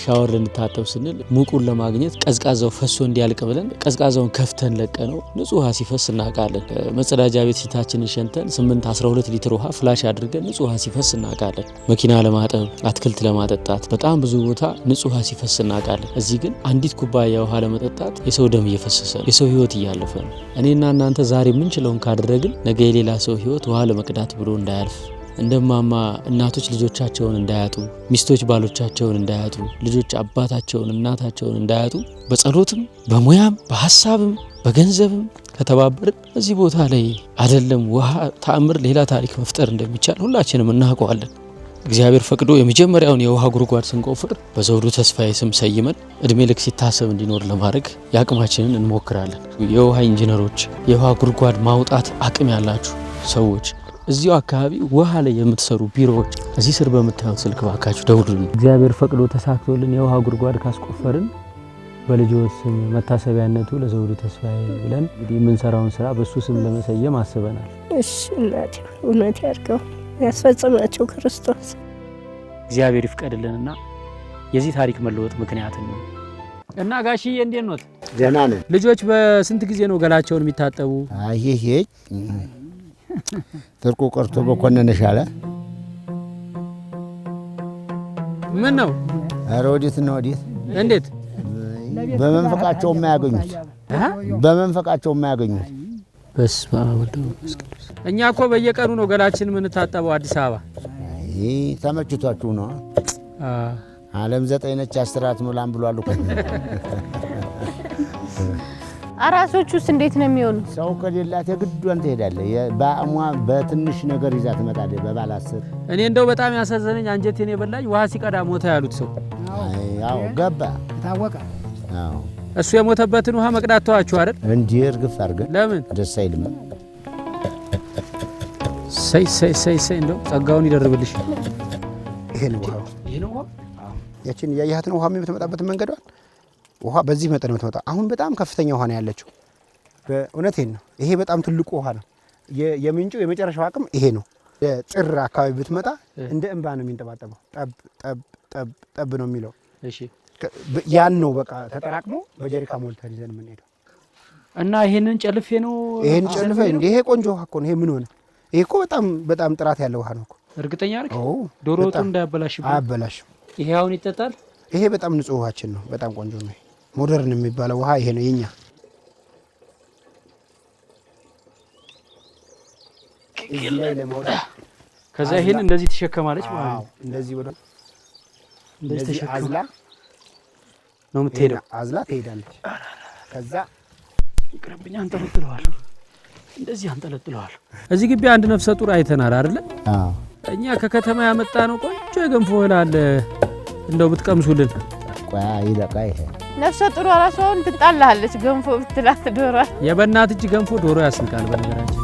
ሻወር ልንታጠብ ስንል ሙቁን ለማግኘት ቀዝቃዛው ፈሶ እንዲያልቅ ብለን ቀዝቃዛውን ከፍተን ለቀነው ንጹህ ውሃ ሲፈስ እናውቃለን። መጸዳጃ ቤት ፊታችንን ሸንተን 8-12 ሊትር ውሃ ፍላሽ አድርገን ንጹህ ውሃ ሲፈስ እናውቃለን። መኪና ለማጠብ፣ አትክልት ለማጠጣት በጣም ብዙ ቦታ ንጹህ ውሃ ሲፈስ እናውቃለን። እዚህ ግን አንዲት ኩባያ ውሃ ለመጠጣት የሰው ደም እየፈሰሰ ነው፣ የሰው ህይወት እያለፈ ነው። እኔና እናንተ ዛሬ የምንችለውን ካደረግን ነገ የሌላ ሰው ህይወት ውሃ ለመቅዳት ብሎ እንዳያልፍ እንደማማ እናቶች ልጆቻቸውን እንዳያጡ፣ ሚስቶች ባሎቻቸውን እንዳያጡ፣ ልጆች አባታቸውን እናታቸውን እንዳያጡ በጸሎትም በሙያም በሀሳብም በገንዘብም ከተባበርን እዚህ ቦታ ላይ አይደለም ውሃ ተአምር ሌላ ታሪክ መፍጠር እንደሚቻል ሁላችንም እናውቀዋለን። እግዚአብሔር ፈቅዶ የመጀመሪያውን የውሃ ጉድጓድ ስንቆፍር በዘውዱ ተስፋዬ ስም ሰይመን እድሜ ልክ ሲታሰብ እንዲኖር ለማድረግ የአቅማችንን እንሞክራለን። የውሃ ኢንጂነሮች፣ የውሃ ጉድጓድ ማውጣት አቅም ያላችሁ ሰዎች እዚሁ አካባቢ ውሃ ላይ የምትሰሩ ቢሮዎች እዚህ ስር በምታዩት ስልክ ባካችሁ ደውሉልን። እግዚአብሔር ፈቅዶ ተሳክቶልን የውሃ ጉድጓድ ካስቆፈርን በልጆች ስም መታሰቢያነቱ ለዘውዱ ተስፋዬ ብለን እንግዲህ የምንሰራውን ስራ በሱ ስም ለመሰየም አስበናል። እሺ እናቴ እውነት ያድርገው ያስፈጽማቸው ክርስቶስ። እግዚአብሔር ይፍቀድልንና የዚህ ታሪክ መለወጥ ምክንያት ነው። እና ጋሽዬ እንዴት ኖት? ደህና ነን። ልጆች በስንት ጊዜ ነው ገላቸውን የሚታጠቡ? ይሄ ጥርቁ ቀርቶ በኮነነሽ አለ። ምን ነው? ኧረ ወዴት ነው ወዴት? እንዴት? በመንፈቃቸው የማያገኙት በመንፈቃቸው የማያገኙት። በስመ አብ ወወልድ ወመንፈስ ቅዱስ። እኛ እኮ በየቀኑ ነው ገላችን የምንታጠበው አዲስ አበባ። ይሄ ተመችቷችሁ ነው? ዓለም 9 ነች 10 አትሞላም ብሏል እኮ። አራሶቹስ እንዴት ነው የሚሆኑት? ሰው ከሌላት የግዷን ትሄዳለች። በአሟ በትንሽ ነገር ይዛ ትመጣለች። በባለ 10 እኔ እንደው በጣም ያሳዘነኝ አንጀቴን የበላኝ ውሃ ሲቀዳ ሞተ ያሉት ሰው። አዎ ገባ ታወቀ። አዎ እሱ የሞተበትን ውሃ መቅዳት ተዋችሁ አይደል? እንዴ እርግፍ አድርገን። ለምን ደስ አይልም? ሰይ እንደው ጸጋውን ይደርብልሽ። ይሄ ነው ውሃው። ይሄ ነው ውሃው። ያችን ያያህትን ውሃ የምትመጣበት መንገዷን ውሃ በዚህ መጠን የምትመጣ አሁን በጣም ከፍተኛ ውሃ ነው ያለችው። በእውነቴን ነው። ይሄ በጣም ትልቁ ውሃ ነው። የምንጩ የመጨረሻው አቅም ይሄ ነው። ጥር አካባቢ ብትመጣ እንደ እንባ ነው የሚንጠባጠበው። ጠብ ጠብ ጠብ ጠብ ነው የሚለው። እሺ ያን ነው በቃ ተጠራቅሞ በጀሪካ ሞልተን ይዘን የምንሄደው። እና ይሄንን ጨልፌ ነው ይሄን ጨልፌ እንዴ? ይሄ ቆንጆ ውሃ እኮ ነው። ይሄ ምን ሆነ? ይሄ እኮ በጣም ጥራት ያለው ውሃ ነው እኮ። እርግጠኛ ነህ? ዶሮ ወጡ እንዳያበላሽብኝ። አያበላሽም። ይሄ አሁን ይጠጣል። ይሄ በጣም ንጹህ ውሃችን ነው። በጣም ቆንጆ ነው። ሞደርን የሚባለው ውሃ ይሄ ነው የኛ። ከዛ ይሄን እንደዚህ ትሸከማለች ማለት ነው። እንደዚህ ወደ እንደዚህ ተሸከማ አዝላ ነው የምትሄደው። አዝላ ትሄዳለች። ከዛ ይቅርብኛ አንጠለጥለዋለሁ። እንደዚህ አንጠለጥለዋለሁ። እዚህ ግቢ አንድ ነፍሰ ጡር አይተናል አይደለ? አዎ። እኛ ከከተማ ያመጣ ነው ቆንጆ የገንፎ እህል አለ። እንደው ብትቀምሱልን። ቆይ ይለቃ ይሄ ነፍሰ ጡር ራሷን ትጣላለች። ገንፎ ብትላት ዶሮ የበናት እጅ ገንፎ ዶሮ ያስንቃል። በነገራችን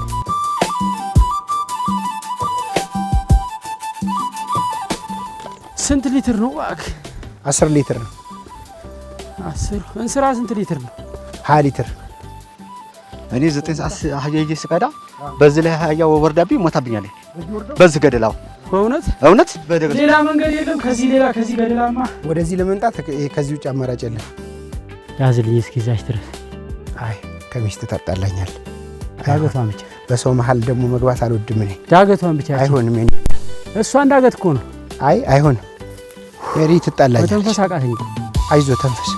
ስንት ሊትር ነው? 10 ሊትር ነው። 10 እንስራ ስንት ሊትር ነው? 20 ሊትር። እኔ 9 ሰዓት አህያዬ ስቀዳ በዚህ ላይ አህያው ወርዳብኝ ሞታብኛለች። በዚህ ገደላው እውነት ሌላ መንገድ የለም። ከዚህ ገደላማ ወደዚህ ለመምጣት ከዚህ ውጭ አማራጭ የለም። ያዝልኝ እስኪ እዛች ድረስ። አይ ከሚስት ታጣላኛል። ዳገቷን ብቻ በሰው መሀል ደግሞ መግባት አልወድም እኔ። ዳገቷን ብቻ አይሆንም። እሷ እንዳገት እኮ ነው። አይ አይሆንም። ሜሪ ትጣላኛለች። ተንፈስ አቃተኝ። አይዞ ተንፈስ።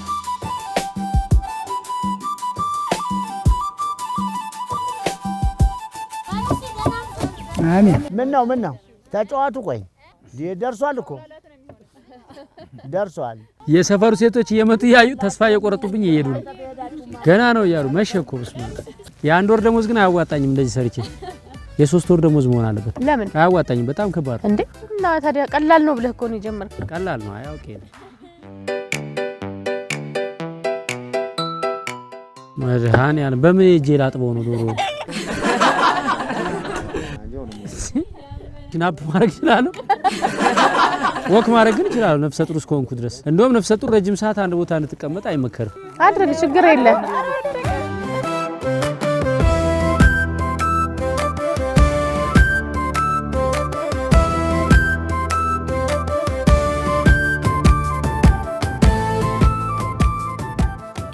አሜን። ምን ነው ተጫዋቱ? ቆይ ደርሷል እኮ ደርሷል። የሰፈሩ ሴቶች እየመጡ እያዩ ተስፋ እየቆረጡብኝ እየሄዱ ነው። ገና ነው እያሉ መሸ እኮ። በስመ አብ። የ1 ወር ደሞዝ ግን አያዋጣኝም እንደዚህ ሰርቼ። የ3 ወር ደሞዝ መሆን አለበት። ለምን አያዋጣኝም? በጣም ከባድ እንዴ። እና ታዲያ ቀላል ነው ብለህ እኮ ነው የጀመርከው። ቀላል ነው። አይ ኦኬ ነው። መድኃኒዓለም በምን እጄ ላጥበው ነው ዶሮ? ናፕ ማድረግ እችላለሁ። ወክ ማድረግ ግን እችላለሁ ነፍሰ ጡር እስከሆንኩ ድረስ። እንደውም ነፍሰ ጡር ረጅም ሰዓት አንድ ቦታ እንድትቀመጥ አይመከርም። አድርግ፣ ችግር የለም።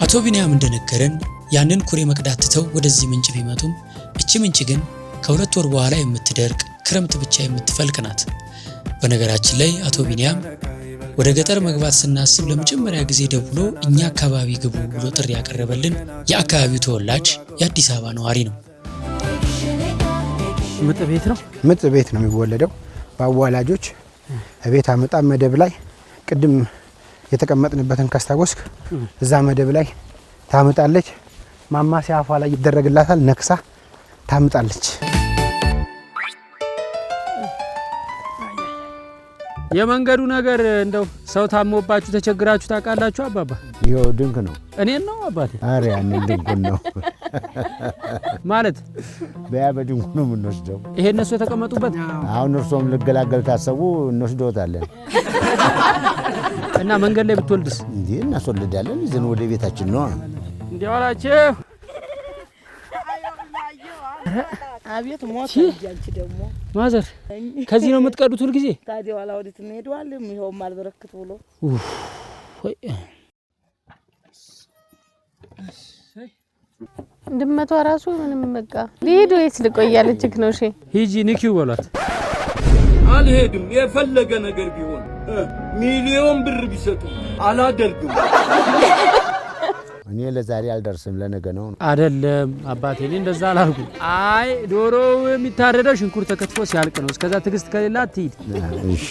አቶ ቢንያም እንደነገረን ያንን ኩሬ መቅዳት ትተው ወደዚህ ምንጭ ቢመጡም እቺ ምንጭ ግን ከ2 ወር በኋላ የምትደርቅ ክረምት ብቻ የምትፈልቅ ናት። በነገራችን ላይ አቶ ቢንያም ወደ ገጠር መግባት ስናስብ ለመጀመሪያ ጊዜ ደውሎ እኛ አካባቢ ግቡ ብሎ ጥሪ ያቀረበልን የአካባቢው ተወላጅ የአዲስ አበባ ነዋሪ ነው። ምጥ ቤት ነው የሚወለደው። በአዋላጆች እቤት አመጣ መደብ ላይ ቅድም የተቀመጥንበትን ካስታወስክ እዛ መደብ ላይ ታመጣለች። ማማሲያ አፏ ላይ ይደረግላታል። ነክሳ ታምጣለች። የመንገዱ ነገር እንደው ሰው ታሞባችሁ ተቸግራችሁ ታውቃላችሁ አባባ? ይኸው ድንክ ነው። እኔን ነው አባቴ? ኧረ ያንን ድንኩን ነው ማለት በያ በድንኩ ነው የምንወስደው። ይሄ እነሱ የተቀመጡበት አሁን እርሶም ልገላገል ታሰቡ እንወስደውታለን። እና መንገድ ላይ ብትወልድስ? እንዴ እናስወልዳለን። ይዘን ወደ ቤታችን ነው። እንዴ ዋላችሁ አቤት ሞት እንጂ ደግሞ ማዘር ከዚህ ነው የምትቀዱት ሁሉ ጊዜ? ታዲያ ዋላ ወዲት እንሄዳለን። ይኸውም አልበረክት ብሎ ወይ ድመቷ ራሱ ምንም በቃ ሊሄዱ ወይስ ልቆያለች ነው? እሺ ሂጂ ንኪው በሏት። አልሄድም። የፈለገ ነገር ቢሆን ሚሊዮን ብር ቢሰጡ አላደርግም። እኔ ለዛሬ አልደርስም ለነገ ነው። አይደለም አባቴ እኔ እንደዛ አላልኩም። አይ ዶሮው የሚታረደው ሽንኩርት ተከትፎ ሲያልቅ ነው። እስከዛ ትግስት ከሌላ አትሂድ። እሺ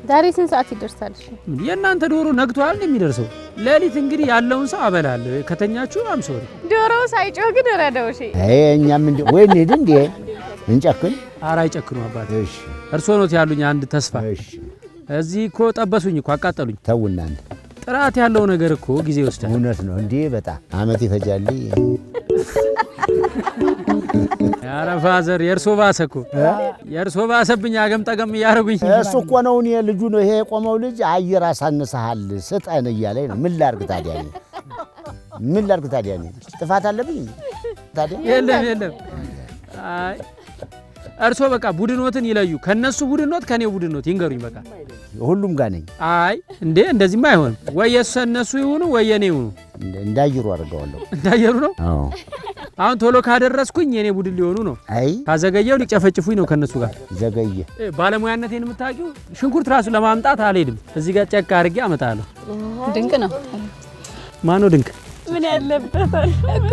ዛሬ ስንት ሰዓት ይደርሳል? እሺ የእናንተ ዶሮ ነግቷል የሚደርሰው? ሌሊት እንግዲህ ያለውን ሰው አበላለሁ። ከተኛችሁ አምሶሪ ዶሮው ሳይጮህ ግን ረዳው። እሺ እኛም እንደ ወይ እንሂድ እንዴ እንጨክን። ኧረ አይጨክኑ አባቴ። እሺ እርሶ ኖት ያሉኝ አንድ ተስፋ። እሺ እዚህ እኮ ጠበሱኝ እኮ አቃጠሉኝ። ተውና አንተ ጥራት ያለው ነገር እኮ ጊዜ ይወስዳል። እውነት ነው እንዴ? በጣም አመት ይፈጃል። ኧረ ፋዘር የእርሶ ባሰ እኮ የእርሶ ባሰብኝ። አገም ጠገም እያደረጉኝ እሱ እኮ ነው እኔ ልጁ ነው ይሄ የቆመው ልጅ አየር አሳንሰሃል ስጠን እያለኝ ነው። ምን ላድርግ ታዲያ እኔ ምን ላድርግ ታዲያ እኔ ጥፋት አለብኝ ታዲያ? የለም አይ እርሶ በቃ ቡድኖትን ይለዩ። ከነሱ ቡድኖት ከኔው ቡድኖት ይንገሩኝ። በቃ ሁሉም ጋር ነኝ። አይ እንዴ እንደዚህማ አይሆንም። ወይ እነሱ ይሁኑ ወይ የኔ ይሁኑ። እንዳየሩ አድርገዋለሁ። እንዳየሩ ነው? አዎ አሁን ቶሎ ካደረስኩኝ የኔ ቡድን ሊሆኑ ነው። አይ ካዘገየው ሊጨፈጭፉኝ ነው ከነሱ ጋር። ዘገየ ባለሙያነቴን የምታውቂው ሽንኩርት ራሱ ለማምጣት አልሄድም። እዚህ ጋር ጨቅ አድርጌ አመጣለሁ። ድንቅ ነው። ማነው ድንቅ? ምን ያለበታል እኮ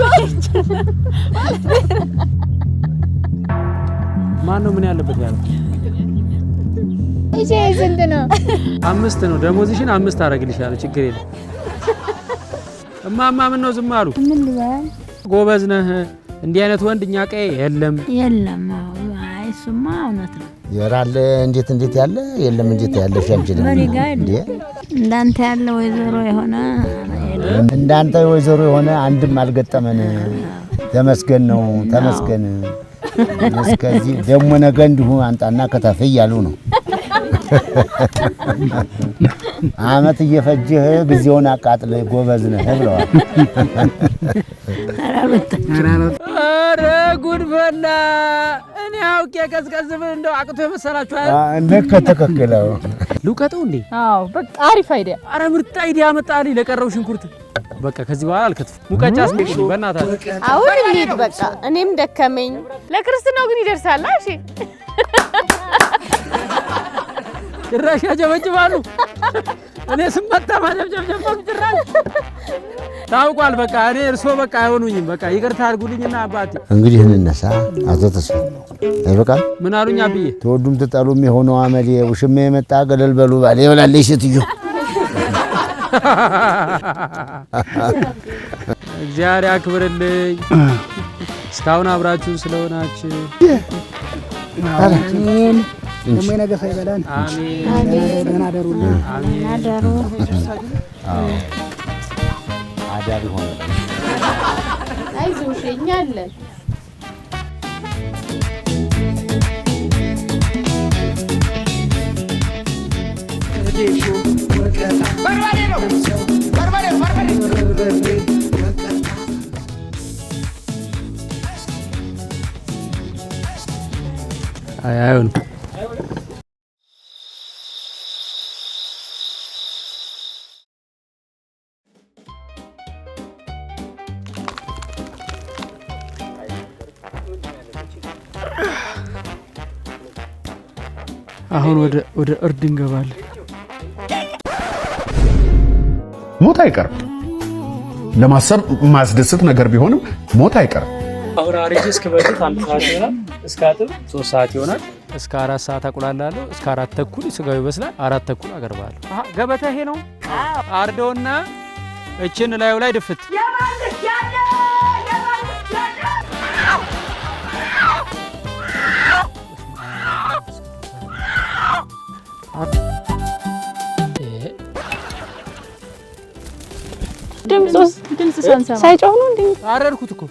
ማነው ምን ያለበት ያለው? እሺ ስንት ነው? 5 ነው። ደሞዝሽን 5 አደርግልሻለሁ። ችግር የለም። እማማ ምን ነው ዝም አሉ? ምን ልበል? ጎበዝ ነህ። እንዲህ አይነት ወንድ እኛ ቀይ የለም። የለም። አይ እሱማ እውነት ነው። የራለ እንዴት ያለ የለም። እንዴት ያለ ሻንችል እንዴ እንዳንተ ያለ ወይዘሮ የሆነ እንዳንተ ወይዘሮ የሆነ አንድም አልገጠመን። ተመስገን ነው ተመስገን። እስከዚህ ደግሞ ነገ እንዲሁ አንጣና ከተፍ እያሉ ነው። አመት እየፈጀህ ጊዜውን አቃጥለ ጎበዝ ነህ ብለዋል። ኧረ ጉድ ፈላ። እኔ አውቄ ቀዝቀዝ ብል እንደው አቅቶ የመሰላችሁ አይደል? ልክ ተከክለው ልውቀጠው እንዴ? አዎ በቃ አሪፍ አይዲያ። ኧረ ምርጥ አይዲያ መጣልኝ ለቀረው ሽንኩርት። በቃ ከዚህ በኋላ አልከትፍም። ሙቀጫ አስቀምጪ በእናታችሁ። አሁን እንሂድ በቃ። እኔም ደከመኝ። ለክርስትናው ግን ይደርሳል። እሺ ጭራሽ ያጀበጅባሉ። እኔ ስመጣ ማጀብጀብ ጀመሩ። ጭራሽ ታውቋል። በቃ እኔ እርሶ በቃ አይሆኑኝም። በቃ ይቅርታ አድርጉልኝና አባቴ እንግዲህ እንነሳ። አቶ ተስፋ አይበቃም? ምን አሉኝ አብዬ? ተወዱም ተጣሉም የሆነው አመሌ ውሽሜ የመጣ ገለል በሉ ባለ ይብላለሽ ስትዩ እግዚአብሔር ያክብርልኝ። እስካሁን አብራችሁን ስለሆናችሁ አሜን። ደግሞ የነገ ሰው ይበለን። አሜን። ደህና አደሩልን። አሜን። አደሩ አዳሪ ሆነ። አይዞሽ እኛ አለን። አይሆንም። አሁን ወደ እርድ እንገባለን። ሞት አይቀርም። ለማሰብ ማስደስት ነገር ቢሆንም ሞት አይቀርም። አሁን አሪጅ እስከ በፊት 1 ሰዓት ይሆናል። እስከ አጥብ 3 ሰዓት ይሆናል። እስከ 4 ሰዓት አቁላላለሁ። እስከ 4 ተኩል ስጋው ይበስላል። 4 ተኩል አቀርባለሁ። ገበታ ይሄ ነው። አርደውና እችን ላዩ ላይ ድፍት ድምፅ ሳንሰማ ሳይጮህ ነው እንዴ? አረርኩት እኮ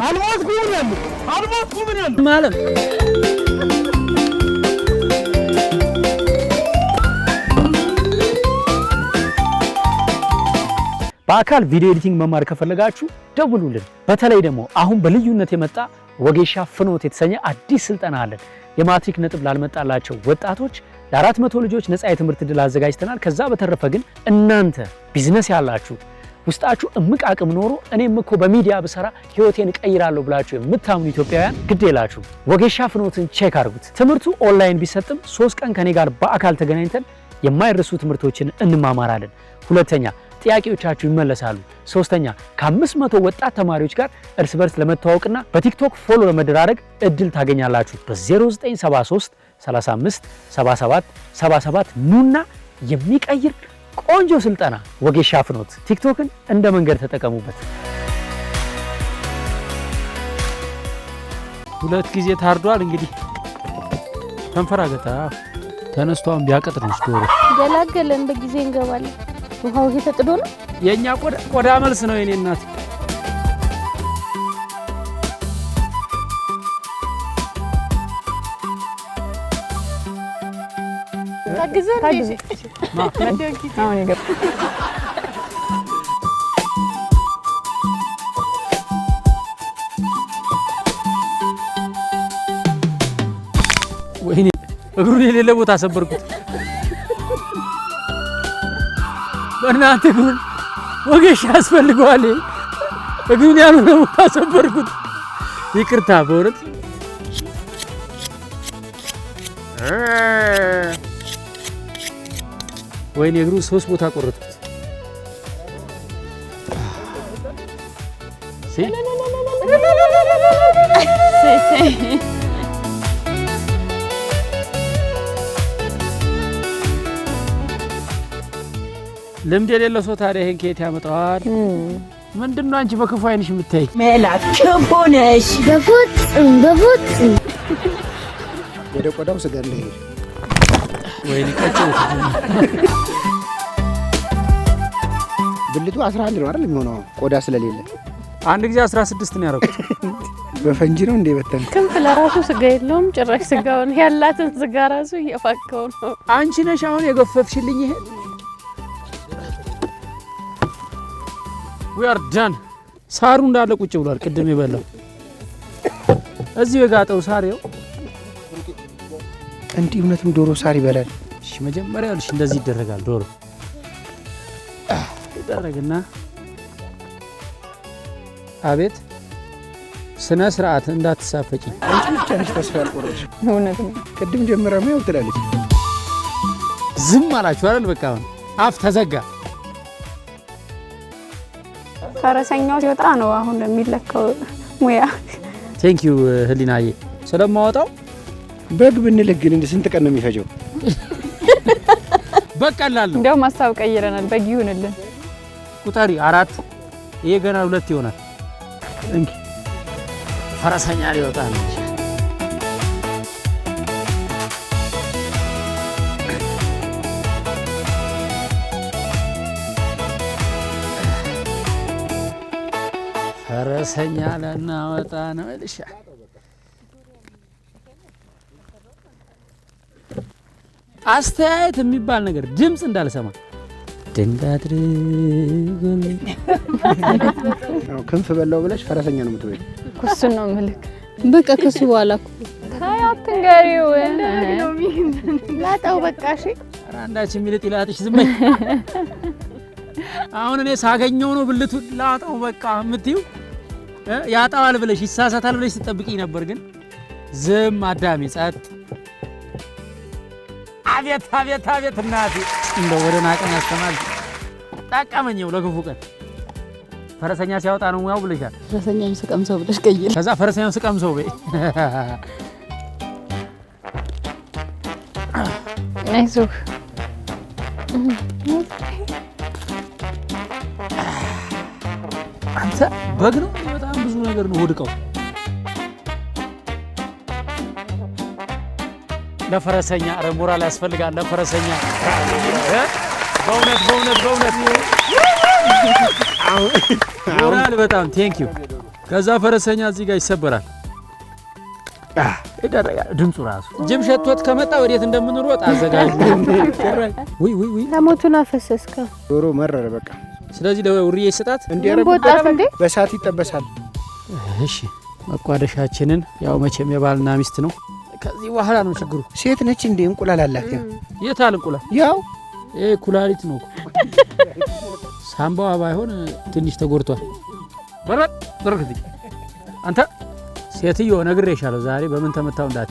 አልሞትኩም ማለት በአካል ቪዲዮ ኤዲቲንግ መማር ከፈለጋችሁ ደውሉልን። በተለይ ደግሞ አሁን በልዩነት የመጣ ወጌሻ ፍኖት የተሰኘ አዲስ ስልጠና አለን። የማትሪክ ነጥብ ላልመጣላቸው ወጣቶች ለ400 ልጆች ነፃ የትምህርት ዕድል አዘጋጅተናል። ከዛ በተረፈ ግን እናንተ ቢዝነስ ያላችሁ ውስጣችሁ እምቅ አቅም ኖሮ እኔም እኮ በሚዲያ ብሰራ ህይወቴን እቀይራለሁ ብላችሁ የምታምኑ ኢትዮጵያውያን ግድ የላችሁ ወጌሻ ፍኖትን ቼክ አድርጉት። ትምህርቱ ኦንላይን ቢሰጥም 3 ቀን ከኔ ጋር በአካል ተገናኝተን የማይረሱ ትምህርቶችን እንማማራለን። ሁለተኛ ጥያቄዎቻችሁ ይመለሳሉ። ሶስተኛ ከ500 ወጣት ተማሪዎች ጋር እርስ በርስ ለመተዋወቅና በቲክቶክ ፎሎ ለመደራረግ እድል ታገኛላችሁ። በ0973 35 77 77 ኑና የሚቀይር ቆንጆ ስልጠና ወጌሻ ፍኖት። ቲክቶክን እንደ መንገድ ተጠቀሙበት። 2 ጊዜ ታርዷል። እንግዲህ ተንፈራገጣ ተነስቷን ቢያቀጥነሽ ዶሮ ገላገለን በጊዜ እንገባለን። ውሃው እየተጥዶ ነው። የኛ ቆዳ መልስ ነው የኔ እናት። ታግዘን አሁን ይገባ ወይኔ እግሩን የሌለ ቦታ አሰበርኩት። በእናንተ እግሩን ወጌሻ ያስፈልገዋል። እግሩን ያልሆነ ቦታ አሰበርኩት። ይቅርታ በእውነት ወይኔ እግሩ 3 ቦታ ቆረጥኩት። ልምድ የሌለው ሰው ታዲያ ይሄን ከየት ያመጣዋል? ምንድነው አንቺ በክፉ አይንሽ የምታይ? ሜላት ክፉ ነሽ። በፍጹም ወደ ቆዳው ስጋ እንደሄደ ወይኔ ቀጭው ብልቱ 11 ነው አይደል የሚሆነው ቆዳ ስለሌለ። አንድ ጊዜ 16 ነው ያደረኩት። በፈንጂ ነው እንደ በተን ክንፍ ለራሱ ስጋ የለውም። ጭራሽ ስጋውን ያላትን ስጋ ራሱ እየፋከው ነው። አንቺ ነሽ አሁን የገፈፍሽልኝ ይሄ። we are done። ሳሩ እንዳለ ቁጭ ብሏል። ቅድም የበላው እዚህ የጋጠው ሳሪው እንዲህ እውነትም ዶሮ ሳር ይበላል። እሺ መጀመሪያ ልሽ እንደዚህ ይደረጋል። ዶሮ ይደረግና አቤት ስነ ስርዓት እንዳትሳፈቂ። አንቺ ብቻ ነሽ ተስፋ ያልቆረጥሽ። እውነት ነው። ቅድም ጀምረው ያው ትላለች። ዝም አላችሁ አይደል? በቃ አፍ ተዘጋ። ፈረሰኛው ሲወጣ ነው አሁን የሚለካው ሙያ። ቴንክ ዩ ህሊናዬ ስለማወጣው። በግ ብንልህ ግን ስንት ቀን ነው የሚፈጀው? በቀላል ነው። እንደው ማስታወቅ ቀይረናል። በግ ይሁንልን። ቁጠሪ 4 ይሄ ገና 2 ይሆናል። እንኪ ፈረሰኛ ሊወጣ ነው። ፈረሰኛ ለናወጣ ነው እልሻ። አስተያየት የሚባል ነገር ድምጽ እንዳልሰማ ድንጋድርጉልኝ። ክንፍ በላው ብለሽ ፈረሰኛ ነው የምትበይ። ኩሱን ነው ምልክ በቃ ከሱ በኋላ ታያት እንገሪው ላጣው በቃ እሺ። አንዳች የሚልጥ ይላጥሽ ዝም በይ። አሁን እኔ ሳገኘው ነው ብልቱ ላጣው በቃ የምትይው። ያጣዋል ብለሽ ይሳሳታል ብለሽ ትጠብቂኝ ነበር፣ ግን ዝም አዳሚ ጸጥ። አቤት አቤት አቤት እናቴ እንደው ወደ ናቀን ያስተማል ጠቀመኝው ለክፉ ቀን ፈረሰኛ ሲያወጣ ነው ሙያው ብለሻል። ፈረሰኛውን ስቀምሰው ብለሽ ቀይር። ከዛ ፈረሰኛውን ስቀምሰው በይ። አይዞህ አንተ በግ ነው በጣም ብዙ ነገር ነው ወድቀው ለፈረሰኛ ኧረ ሞራል ያስፈልጋል ለፈረሰኛ በእውነት ሞራል በጣም ቴንክ ዩ። ከዛ ፈረሰኛ እዚህ ጋር ይሰበራል ይደረጋል። ድምፁ ራሱ ጅብ ሸቶት ከመጣ ወዴት እንደምንሮጥ አዘጋጅ። ወይ ለሞቱን አፈሰስከው። ዶሮ መረረ በቃ። ስለዚህ ለውርዬ ይሰጣት እንዲያረጉበት በሳት ይጠበሳል። እሺ መቋደሻችንን ያው መቼም የባልና ሚስት ነው። ከዚህ በኋላ ነው ችግሩ። ሴት ነች እንዴ? እንቁላል አላት። የት አለ እንቁላል? ያው ይሄ ኩላሊት ነው። ሳምባዋ ባይሆን ትንሽ ተጎድቷል። በረከት አንተ ሴትዮ ነግሬሻለሁ ዛሬ በምን ተመታው እንዳት።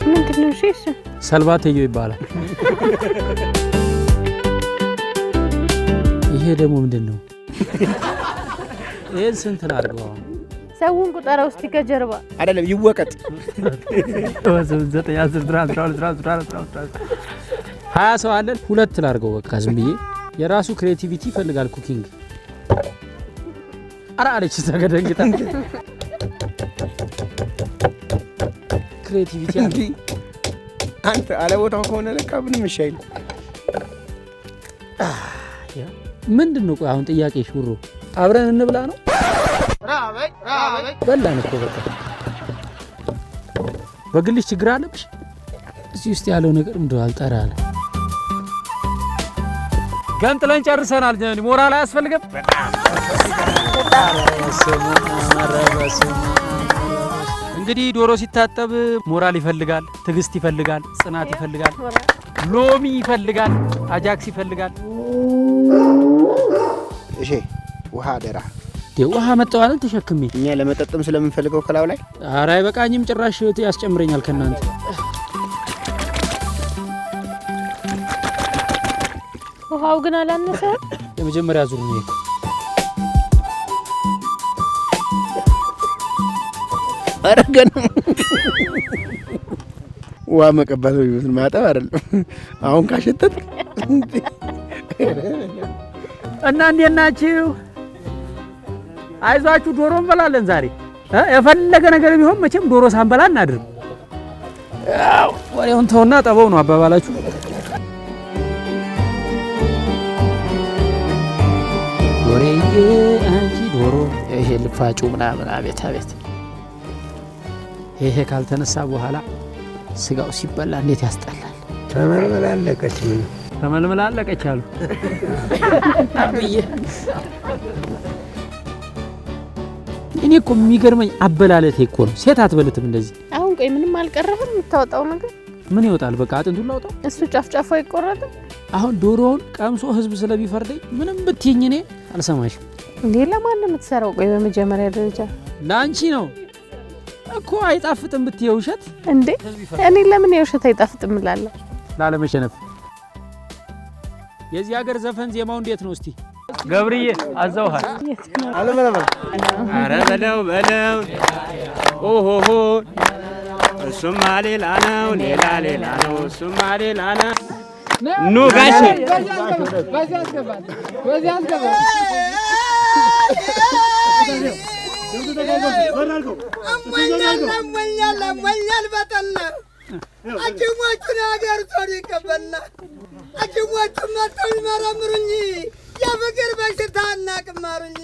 ምንድነው እሺ? ሰልባትዮ ይባላል። ይሄ ደግሞ ምንድነው? ይሄን ስንት ላድርገው? ሰውን ቁጠራ ውስጥ ከጀርባ አይደለም ይወቀጥ። 20 ሰው አለን። 2 ላድርገው በቃ ዝም ብዬ። የራሱ ክሬቲቪቲ ይፈልጋል ኩኪንግ። አራ አለች ተገደንግታ ክሬቲቪቲ አንተ አለ ቦታው ከሆነ ለካ ምንም ይሻይል። ምንድነው ቆይ አሁን ጥያቄ ሽሮ አብረን እንብላ ነው? በላን እኮ በቃ። በግልሽ ችግር አለብሽ? እዚህ ውስጥ ያለው ነገር ምንድነው? አልጠራለ ገንጥለን ጨርሰናል። ሞራል አያስፈልግም። እንግዲህ ዶሮ ሲታጠብ ሞራል ይፈልጋል፣ ትዕግስት ይፈልጋል፣ ጽናት ይፈልጋል፣ ሎሚ ይፈልጋል፣ አጃክስ ይፈልጋል። እሺ ውሃ አደራ። ውሃ መጣዋል ተሸክሜ እኛ ለመጠጥም ስለምንፈልገው ከላው ላይ ኧረ አይበቃኝም። ጭራሽ ያስጨምረኛል ከናንተ። ውሃው ግን አላነሰ። የመጀመሪያ ዙር ነው። አረገን ውሃ መቀባት ነው ይመስል ማጠብ አይደለም። አሁን ካሸተት እና እንዴት ናችሁ? አይዟችሁ ዶሮ እንበላለን ዛሬ። የፈለገ ነገር ቢሆን መቼም ዶሮ ሳንበላ እናድርም። ያው ወሬውን ተውና ጠበው ነው አባባላችሁ። ዶሮዬ አንቺ ዶሮ ይሄ ልፋጩ ምናምን አቤት አቤት። ይሄ ካልተነሳ በኋላ ስጋው ሲበላ እንዴት ያስጠላል። ተመልመላለቀች ምን ተመልመላለቀች አሉ አብዬ። እኔ እኮ የሚገርመኝ አበላለቴ እኮ ነው። ሴት አትበልትም እንደዚህ። አሁን ቆይ ምንም አልቀረህም የምታወጣው ነገር? ምን ይወጣል? በቃ አጥንቱን ላውጣው። እሱ ጫፍጫፉ አይቆረጥም። አሁን ዶሮውን ቀምሶ ህዝብ ስለሚፈርደኝ ምንም ብትይኝ እኔ አልሰማሽም። እንዴ ለማን ነው የምትሰራው? ቆይ በመጀመሪያ ደረጃ ለአንቺ ነው እኮ። አይጣፍጥም ብትይ ውሸት እንዴ? እኔ ለምን የውሸት አይጣፍጥም እላለሁ? ላለመሸነፍ። የዚህ ሀገር ዘፈን ዜማው እንዴት ነው እስቲ? ገብርዬ አዛውሃል። አለበለበል ኧረ በለው በለው ኦሆሆ እሱማ ሌላ ነው ሌላ ሌላ ነው እሱማ ሌላ ነው። ኑ ጋሼ አሞኛል በጠና ሐኪሞቹን ሀገር ቶሎ ይቀበልና ሐኪሞቹ መጥተው ይመረምሩኝ የፍቅር በሽታ እናቅማሩኝ።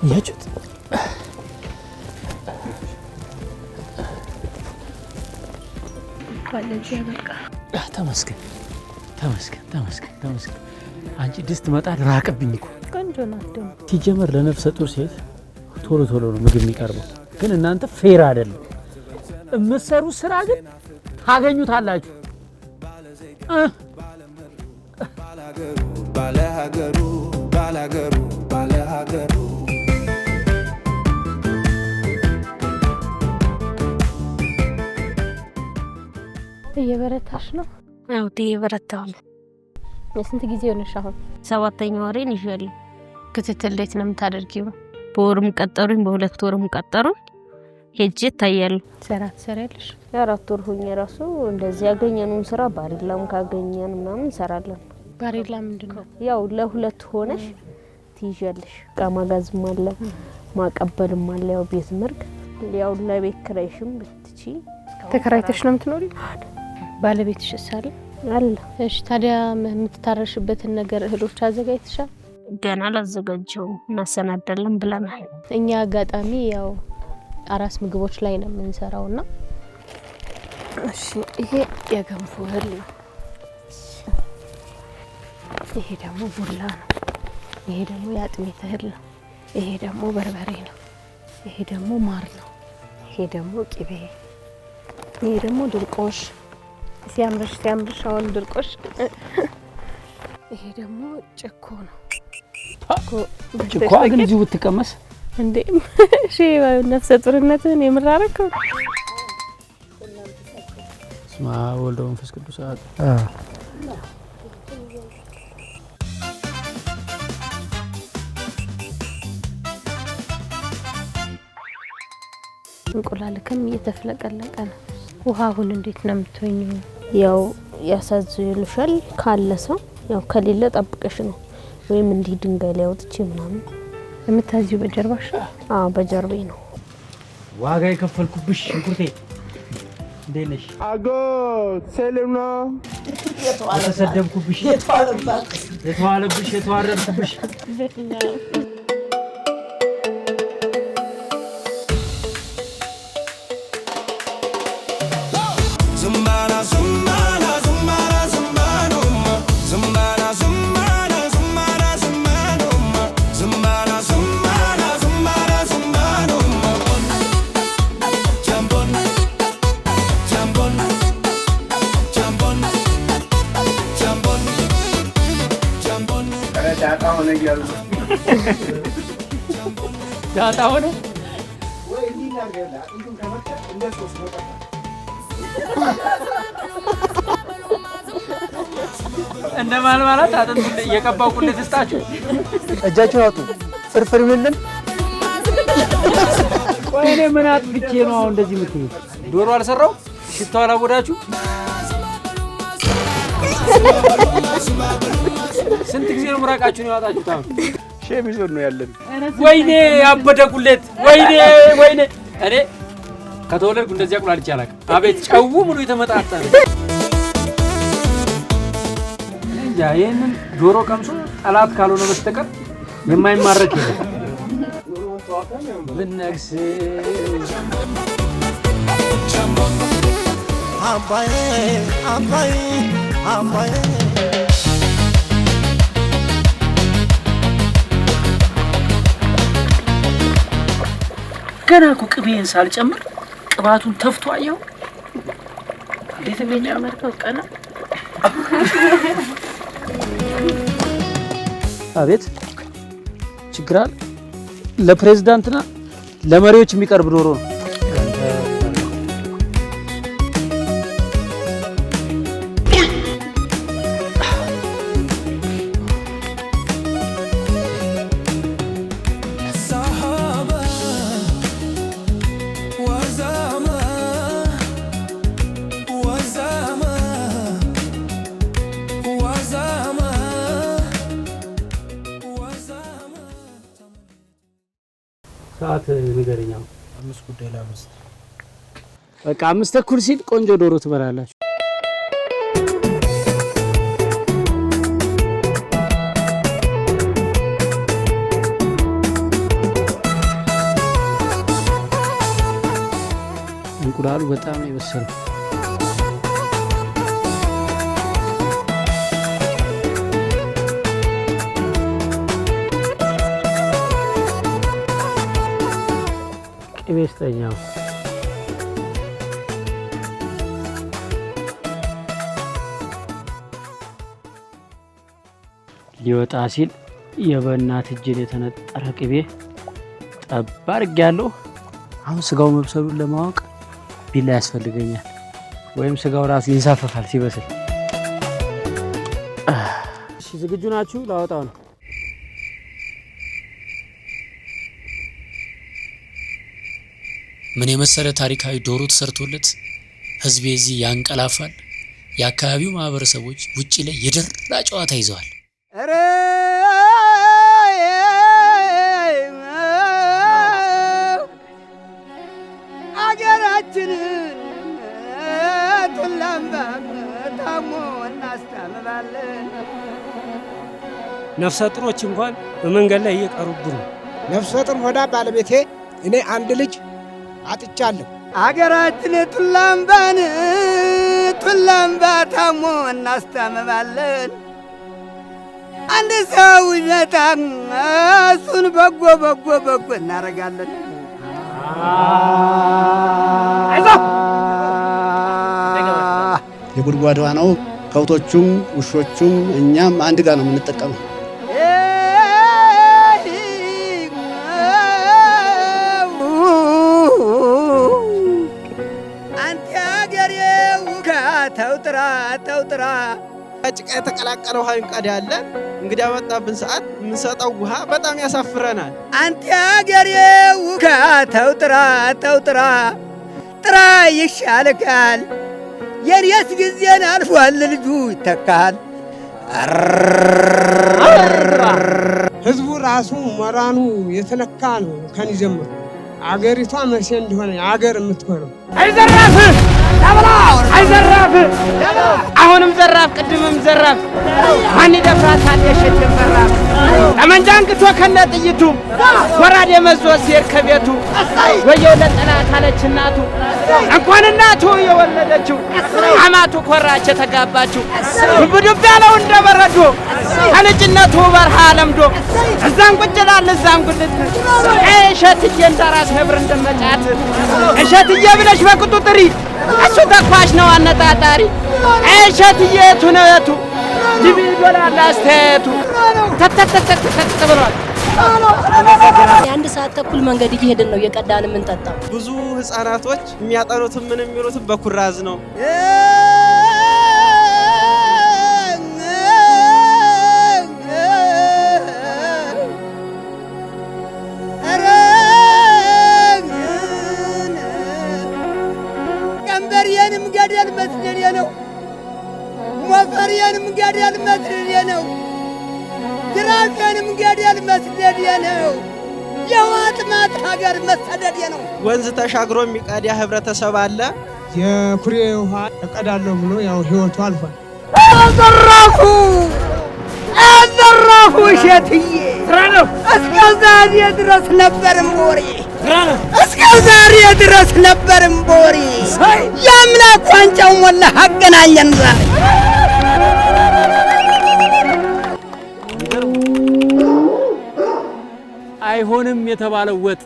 ያችሁት ተመስገን ተመስገን ተመስገን ተመስገን። አንቺ ድስት መጣድ ራቀብኝ እኮ። ቆንጆ ናት ደግሞ። ሲጀመር ለነፍሰ ጡር ሴት ቶሎ ቶሎ ነው ምግብ የሚቀርበው፣ ግን እናንተ ፌር አይደለም። የምትሰሩት ስራ ግን ታገኙታላችሁ። ባለሀገሩ ባለሀገሩ ባለሀገሩ እየበረታሽ ነው? አዎ እየበረታሁ ነው። የስንት ጊዜ ሆነሽ አሁን? 7ኛ ወሬን ይዣለሁ። ክትትል እንዴት ነው የምታደርጊው? በወርም ቀጠሩኝ፣ በ2 ወርም ቀጠሩኝ። ሄጄ ታያለሁ። ስራ ትሰሪያለሽ? 4 ወር ሆኜ ራሱ እንደዚህ ያገኘነውን ስራ ባሪላም ካገኘን ምናምን እንሰራለን። ባሪላ ምንድነው? ያው ለሁለት ሆነሽ ትይዣለሽ። ቃማጋዝም አለ ማቀበልም አለ። ያው ቤት ምርግ ያው ለቤት ክራይሽም ብትቺ ተከራይተሽ ነው የምትኖሪ? ባለቤትሽ ሳለ አለ። እሺ ታዲያ የምትታረሽበትን ነገር እህሎች አዘጋጅተሻል? ገና አላዘጋጀው እናሰናዳለን ብለናል። እኛ አጋጣሚ ያው አራስ ምግቦች ላይ ነው የምንሰራውና እሺ ይሄ የገንፎ እህል ነው። ይሄ ደግሞ ቡላ ነው። ይሄ ደግሞ የአጥሚት እህል ነው። ይሄ ደግሞ በርበሬ ነው። ይሄ ደግሞ ማር ነው። ይሄ ደግሞ ቅቤ፣ ይሄ ደግሞ ድርቆሽ። ሲያምርሽ አሁን ድርቆሽ። ይሄ ደግሞ ጭኮ ነው። ጭኮ ግን እዚሁ ብትቀመስ እንዴ! እሺ ነፍሰ ጡርነትን የምራረከው ስማ ወልዶ መንፈስ ቅዱስ አጥ እንቁላልከም እየተፍለቀለቀ ነው። ውሃውን እንዴት ነው የምትወኙ? ያው ያሳዝሉሻል ካለ ሰው ያው ከሌለ ጠብቀሽ ነው ወይም እንዲህ ድንጋይ ላይ አውጥቼ ምናምን የምታዚው በጀርባሽ? አዎ በጀርቤ ነው። ዋጋ የከፈልኩብሽ ሽንኩርቴ እንዴት ነሽ? አጎ ሰላም ነው። የተሰደብኩብሽ የተዋለብሽ የተዋረድኩብሽ ዳጣ ሆነ ወይ እንዲናገር እንዱን ከመጣ እንደሶስ ነው። እንደማን ማለት አጥንት የቀባው ቁልት ስጣችሁ እጃችሁ አውጡ ፍርፍር ይልልን። ቆይ እኔ ምን አጥብቼ ነው አሁን እንደዚህ የምትይው? ዶሮ አልሰራው ሽታው አላወዳችሁ? ስንት ጊዜ ነው ምራቃችሁን ያወጣችሁት? አሁን ሸሚዞን ነው ያለን። ወይኔ ያበደ ቁሌት! ወይኔ እኔ ከተወለድኩ እንደዚህ አቁላልቼ አላውቅም። አቤት ጨው ሙሉ የተመጣጠነ እንጃ። ይሄንን ዶሮ ቀምሶ ጠላት ካልሆነ በስተቀር የማይማረክ የለም። ብነግስ አባዬ አባዬ አባዬ ገና እኮ ቅቤን ሳልጨምር ቅባቱን ተፍቶ አየው። እንዴት እንደሚያመርከው ቀና አቤት ችግር አለ። ለፕሬዝዳንትና ለመሪዎች የሚቀርብ ዶሮ ነው። ሰዓት ንገረኛው። 5:45 በቃ 5:30 ሲል ቆንጆ ዶሮ ትበላላችሁ። እንቁላሉ በጣም ነው የበሰለው። ቅቤ ስጠኛው ሊወጣ ሲል የበእናት እጅን የተነጠረ ቅቤ ጠብ አድርጌያለሁ። አሁን ስጋው መብሰሉን ለማወቅ ቢላ ያስፈልገኛል፣ ወይም ስጋው ራሱ ይንሳፈፋል ሲበስል። እሺ ዝግጁ ናችሁ? ላወጣው ነው። ምን የመሰለ ታሪካዊ ዶሮ ተሰርቶለት ህዝብ እዚህ ያንቀላፋል። የአካባቢው ማህበረሰቦች ውጪ ላይ የደራ ጨዋታ ይዘዋል። አገራችንን ቱላምባ ታሞ እናስታምማለን። ነፍሰ ጡሮች እንኳን በመንገድ ላይ እየቀሩብን። ነፍሰ ጡር ሆዳ ባለቤቴ እኔ አንድ ልጅ አጥቻለሁ። አገራችን ቱላምባ ታሞ እናስታምማለን። አንድ ሰው ይመጣ እሱን በጎ እናደርጋለን። የጉድጓዷ ነው። ከብቶቹም ውሾቹም እኛም አንድ ጋር ነው የምንጠቀመው። አንተ አገሬው ተውጥራ ጭቃ የተቀላቀለ ውሃ እንቀዳለን። እንግዲህ ያመጣብን ሰዓት የምንሰጠው ውሃ በጣም ያሳፍረናል። አንተ አገሬው ተውጥራ ጥራ ይሻልካል። የኔስ ጊዜን አልፏል ልጁ ይተካል። ህዝቡ ራሱ ሞራኑ የተነካ ነው። ከን ጀምሮ አገሪቷ መቼ እንደሆነ አገር የምትሆነው አይዘራፍ አይዘራፍ አሁንም ዘራፍ ቅድምም ዘራፍ ማን ይደፍራታል? የሸደም በራፍ ጠመንጃ አንግቶ ከነ ጥይቱ ወራዴ መዞ ሲሄድ ከቤቱ ወየው ለጠላት አለች እናቱ። እንኳን እናቱ የወለደችው አማቱ ኮራች የተጋባችው ዱብ ያለው እንደበረዶ ከልጅነቱ በረሃ ለምዶ እዛም ቁጭላል እዛም ጉልት እሸትዬ እንደራስ ነብር እንደመጫት እሸትዬ ብለሽ በቅጡ ጥሪ እሱ ተኳሽ ነው አነጣጣሪ። እሸትዬ ቱነቱ ዲቪ ዶላር አስተያየቱ ተተተተተተ ብሏል። የአንድ ሰዓት ተኩል መንገድ እየሄድን ነው እየቀዳን የምንጠጣው። ብዙ ህፃናቶች የሚያጠኑት ምን የሚሉት በኩራዝ ነው። ቀንበሬንም ገደል መስደዴ ነው፣ ሞፈሬንም ገደል መስደዴ ነው፣ ጅራፌንም ገደል መስደዴ ነው፣ የዋጥማት ሀገር መሰደዴ ነው። ወንዝ ተሻግሮ የሚቀዳ ህብረተሰብ አለ። የኩሬ ውሃ እቀዳለሁ ብሎ ያው ህይወቱ አልፏል። አዘራፉ እሸትዬ እስከ ዛሬ ድረስ ነበርም ቦሬ እስከ ዛሬ ድረስ ነበርም ቦሬ የአምላክ ዋንጫው ሞላ አገናኘን ዛሬ። አይሆንም የተባለው ወጥ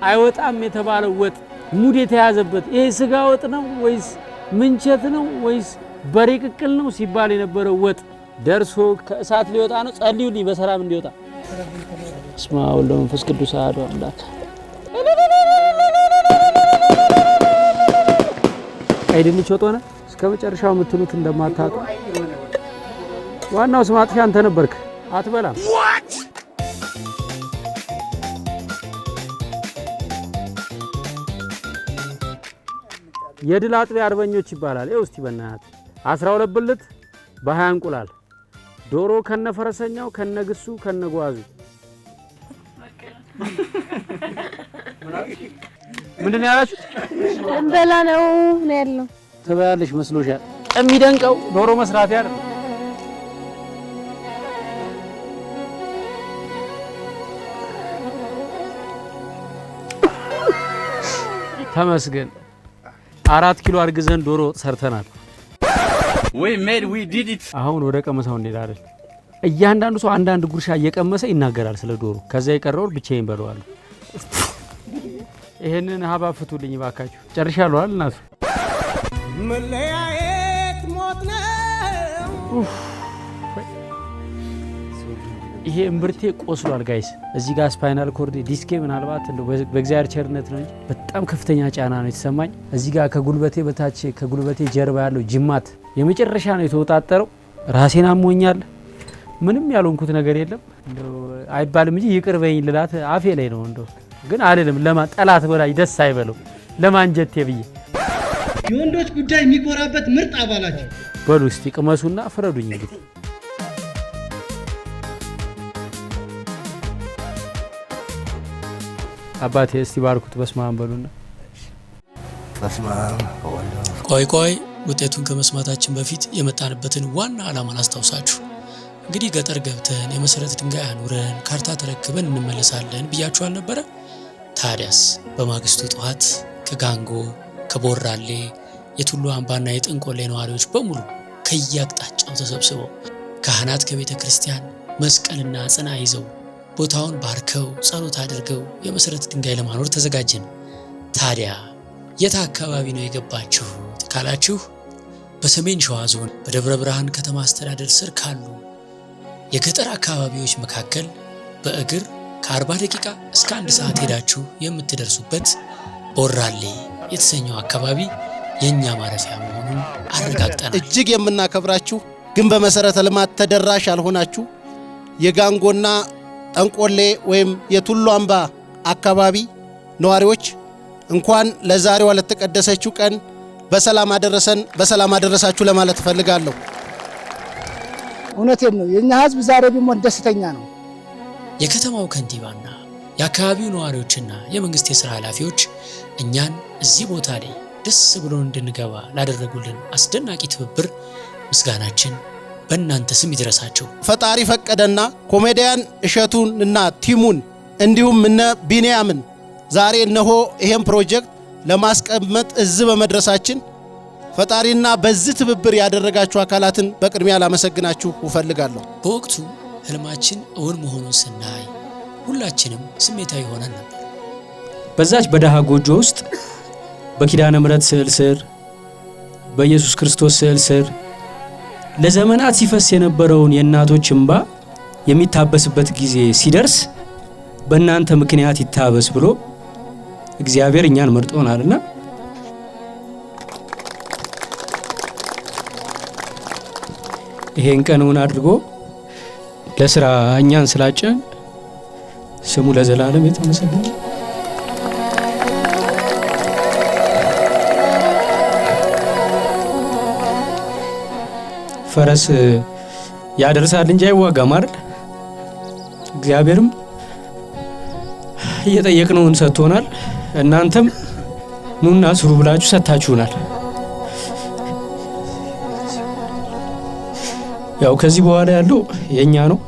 አይወጣም የተባለው ወጥ ሙድ የተያዘበት ይሄ ስጋ ወጥ ነው ወይስ ምንቸት ነው ወይስ በሬ ቅቅል ነው ሲባል የነበረው ወጥ ደርሶ ከእሳት ሊወጣ ነው። ጸልዩልኝ በሰላም እንዲወጣ። በስመ አብ ወወልድ ወመንፈስ ቅዱስ አሐዱ አምላክ። ቀይ ድንች ወጥ ሆነ። እስከ መጨረሻው የምትሉት እንደማታጡ ዋናው ስም አጥፊ አንተ ነበርክ። አትበላም። የድል አጥቢያ አርበኞች ይባላል። ይኸው እስቲ በእናትህ 12 ብልት በ20 እንቁላል ዶሮ ከነፈረሰኛው ከነግሱ ከነጓዙ ምንድን ያላችሁት? እንበላ ነው ያለው። ትበያለሽ መስሎሻል? የሚደንቀው ዶሮ መስራት ያለ ተመስገን 4 ኪሎ አርግዘን ዶሮ ሰርተናል። አሁን ወደ ቀመሳው እንሄዳለን። እያንዳንዱ ሰው አንዳንድ ጉርሻ እየቀመሰ ይናገራል ስለ ዶሮ። ከዛ የቀረውን ብቻዬን በለዋለሁ። ይሄንን ሀባብ ፍቱልኝ ባካችሁ። ጨርሻለሁ አይደል እናቱ? መለያየት ሞት ነው። ይሄ እምብርቴ ቆስሏል ጋይስ። እዚህ ጋር ስፓይናል ኮርድ ዲስኬ ምናልባት እንደው በእግዚአብሔር ቸርነት ነው እንጂ በጣም ከፍተኛ ጫና ነው የተሰማኝ። እዚህ ጋር ከጉልበቴ በታች ከጉልበቴ ጀርባ ያለው ጅማት የመጨረሻ ነው የተወጣጠረው። ራሴን አሞኛል። ምንም ያልሆንኩት ነገር የለም። እንደው አይባልም እንጂ ይቅር በይኝ ልላት አፌ ላይ ነው። እንደው ግን አልልም። ጠላት በላይ ደስ አይበለው ለማንጀቴ ብዬ የወንዶች ጉዳይ የሚኮራበት ምርጥ አባላቸው በሉ እስቲ ቅመሱና ፍረዱኝ እንግዲህ። አባቴ እስቲ ባርኩት። በስመ አብ በሉና። በስመ አብ ወወልድ። ቆይ ውጤቱን ከመስማታችን በፊት የመጣንበትን ዋና ዓላማ አስታውሳችሁ። እንግዲህ ገጠር ገብተን የመሰረት ድንጋይ አኑረን ካርታ ተረክበን እንመለሳለን ብያችሁ አልነበረ? ታዲያስ በማግስቱ ጠዋት ከጋንጎ ከቦራሌ የቱሉ አምባና የጥንቆሌ ነዋሪዎች በሙሉ ከየአቅጣጫው ተሰብስበው ካህናት ከቤተ ክርስቲያን መስቀልና ጽና ይዘው ቦታውን ባርከው ጸሎት አድርገው የመሰረት ድንጋይ ለማኖር ተዘጋጀን። ታዲያ የት አካባቢ ነው የገባችሁት ካላችሁ በሰሜን ሸዋ ዞን በደብረ ብርሃን ከተማ አስተዳደር ስር ካሉ የገጠር አካባቢዎች መካከል በእግር ከ40 ደቂቃ እስከ 1 ሰዓት ሄዳችሁ የምትደርሱበት ቦራሌ የተሰኘው አካባቢ የኛ ማረፊያ መሆኑን አረጋግጠናል። እጅግ የምናከብራችሁ ግን በመሰረተ ልማት ተደራሽ ያልሆናችሁ የጋንጎና ጠንቆሌ ወይም የቱሉ አምባ አካባቢ ነዋሪዎች እንኳን ለዛሬዋ ለተቀደሰችው ቀን በሰላም አደረሰን በሰላም አደረሳችሁ ለማለት እፈልጋለሁ። እውነቴን ነው። የኛ ህዝብ ዛሬ ቢሞት ደስተኛ ነው። የከተማው ከንቲባና የአካባቢው ነዋሪዎችና የመንግስት የሥራ ኃላፊዎች እኛን እዚህ ቦታ ላይ ደስ ብሎን እንድንገባ ላደረጉልን አስደናቂ ትብብር ምስጋናችን በእናንተ ስም ይድረሳቸው። ፈጣሪ ፈቀደና ኮሜዲያን እሸቱን እና ቲሙን እንዲሁም እነ ቢኒያምን ዛሬ እነሆ ይሄን ፕሮጀክት ለማስቀመጥ እዚህ በመድረሳችን ፈጣሪና በዚህ ትብብር ያደረጋችሁ አካላትን በቅድሚያ ላመሰግናችሁ እፈልጋለሁ። በወቅቱ ህልማችን እውን መሆኑን ስናይ ሁላችንም ስሜታዊ ሆነን ነበር። በዛች በደሃ ጎጆ ውስጥ በኪዳነ ምሕረት ስዕል ስር በኢየሱስ ክርስቶስ ስዕል ስር ለዘመናት ሲፈስ የነበረውን የእናቶች እንባ የሚታበስበት ጊዜ ሲደርስ በእናንተ ምክንያት ይታበስ ብሎ እግዚአብሔር እኛን መርጦናልና ይሄን ቀኑን አድርጎ ለስራ እኛን ስላጨን ስሙ ለዘላለም የተመሰገነ። ፈረስ ያደርሳል እንጂ አይዋጋም አይደል? እግዚአብሔርም እየጠየቅነውን ሰጥቶናል። እናንተም ኑና ስሩ ብላችሁ ሰጥታችሁናል። ያው ከዚህ በኋላ ያለው የኛ ነው።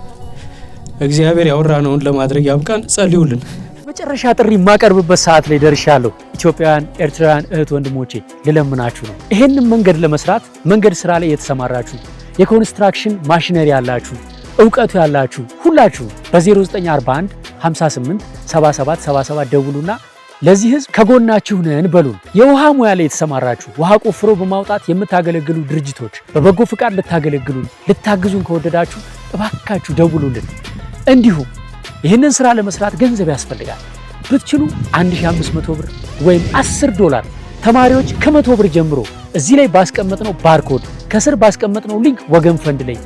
እግዚአብሔር ያወራነውን ለማድረግ ያብቃን። ጸልዩልን። መጨረሻ ጥሪ የማቀርብበት ሰዓት ላይ ደርሻለሁ። ኢትዮጵያውያን፣ ኤርትራውያን እህት ወንድሞቼ ልለምናችሁ ነው። ይሄንን መንገድ ለመስራት መንገድ ስራ ላይ የተሰማራችሁ የኮንስትራክሽን ማሽነሪ ያላችሁ ዕውቀቱ ያላችሁ ሁላችሁ በ0941 58 77 77 ደውሉና ለዚህ ህዝብ ከጎናችሁ ነን በሉን። የውሃ ሙያ ላይ የተሰማራችሁ ውሃ ቆፍሮ በማውጣት የምታገለግሉ ድርጅቶች በበጎ ፍቃድ ልታገለግሉን ልታግዙን ከወደዳችሁ እባካችሁ ደውሉልን። እንዲሁም ይህንን ስራ ለመስራት ገንዘብ ያስፈልጋል። ብትችሉ 1500 ብር ወይም $10 ተማሪዎች ከ100 ብር ጀምሮ እዚህ ላይ ባስቀመጥነው ባርኮድ ከስር ባስቀመጥነው ሊንክ ወገን ፈንድ ላይ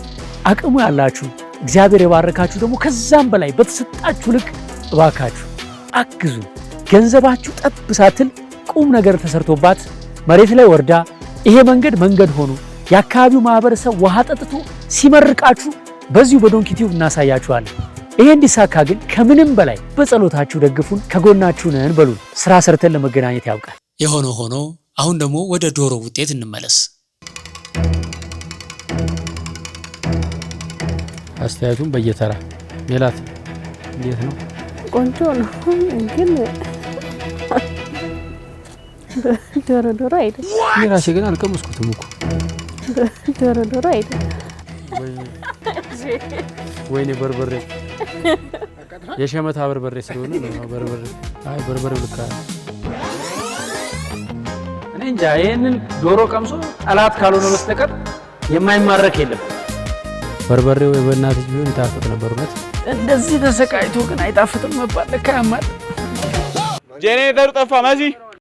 አቅሙ ያላችሁ እግዚአብሔር የባረካችሁ ደግሞ ከዛም በላይ በተሰጣችሁ ልክ እባካችሁ አግዙ። ገንዘባችሁ ጠብ ሳትል ቁም ነገር ተሰርቶባት መሬት ላይ ወርዳ ይሄ መንገድ ሆኖ የአካባቢው ማህበረሰብ ውሃ ጠጥቶ ሲመርቃችሁ በዚሁ በዶንኪቲው እናሳያችኋለን። ይሄ እንዲሳካ ግን ከምንም በላይ በጸሎታችሁ ደግፉን፣ ከጎናችሁ ነን በሉን። ስራ ሰርተን ለመገናኘት ያውቃል። የሆነ ሆኖ አሁን ደግሞ ወደ ዶሮ ውጤት እንመለስ። አስተያየቱን በየተራ ሜላት እንዴት ነው? ቆንጆ ነው ግን ዶሮ አይደለም። ራሴ ግን አልቀመስኩትም እኮ ዶሮ አይደለም። ወይኔ በርበሬ የሸመታ በርበሬ ስለሆነ ነው። በርበሬ ልካ እኔ እንጃ። ይሄንን ዶሮ ቀምሶ ጠላት ካልሆነ በስተቀር የማይማረክ የለም። በርበሬው በእናትህ ቢሆን ይጣፍጥ ነበር። እውነት እንደዚህ ተሰቃይቶ ግን አይጣፍጥም መባል ለካ ያማል። ጄኔሬተሩ ጠፋ መሲ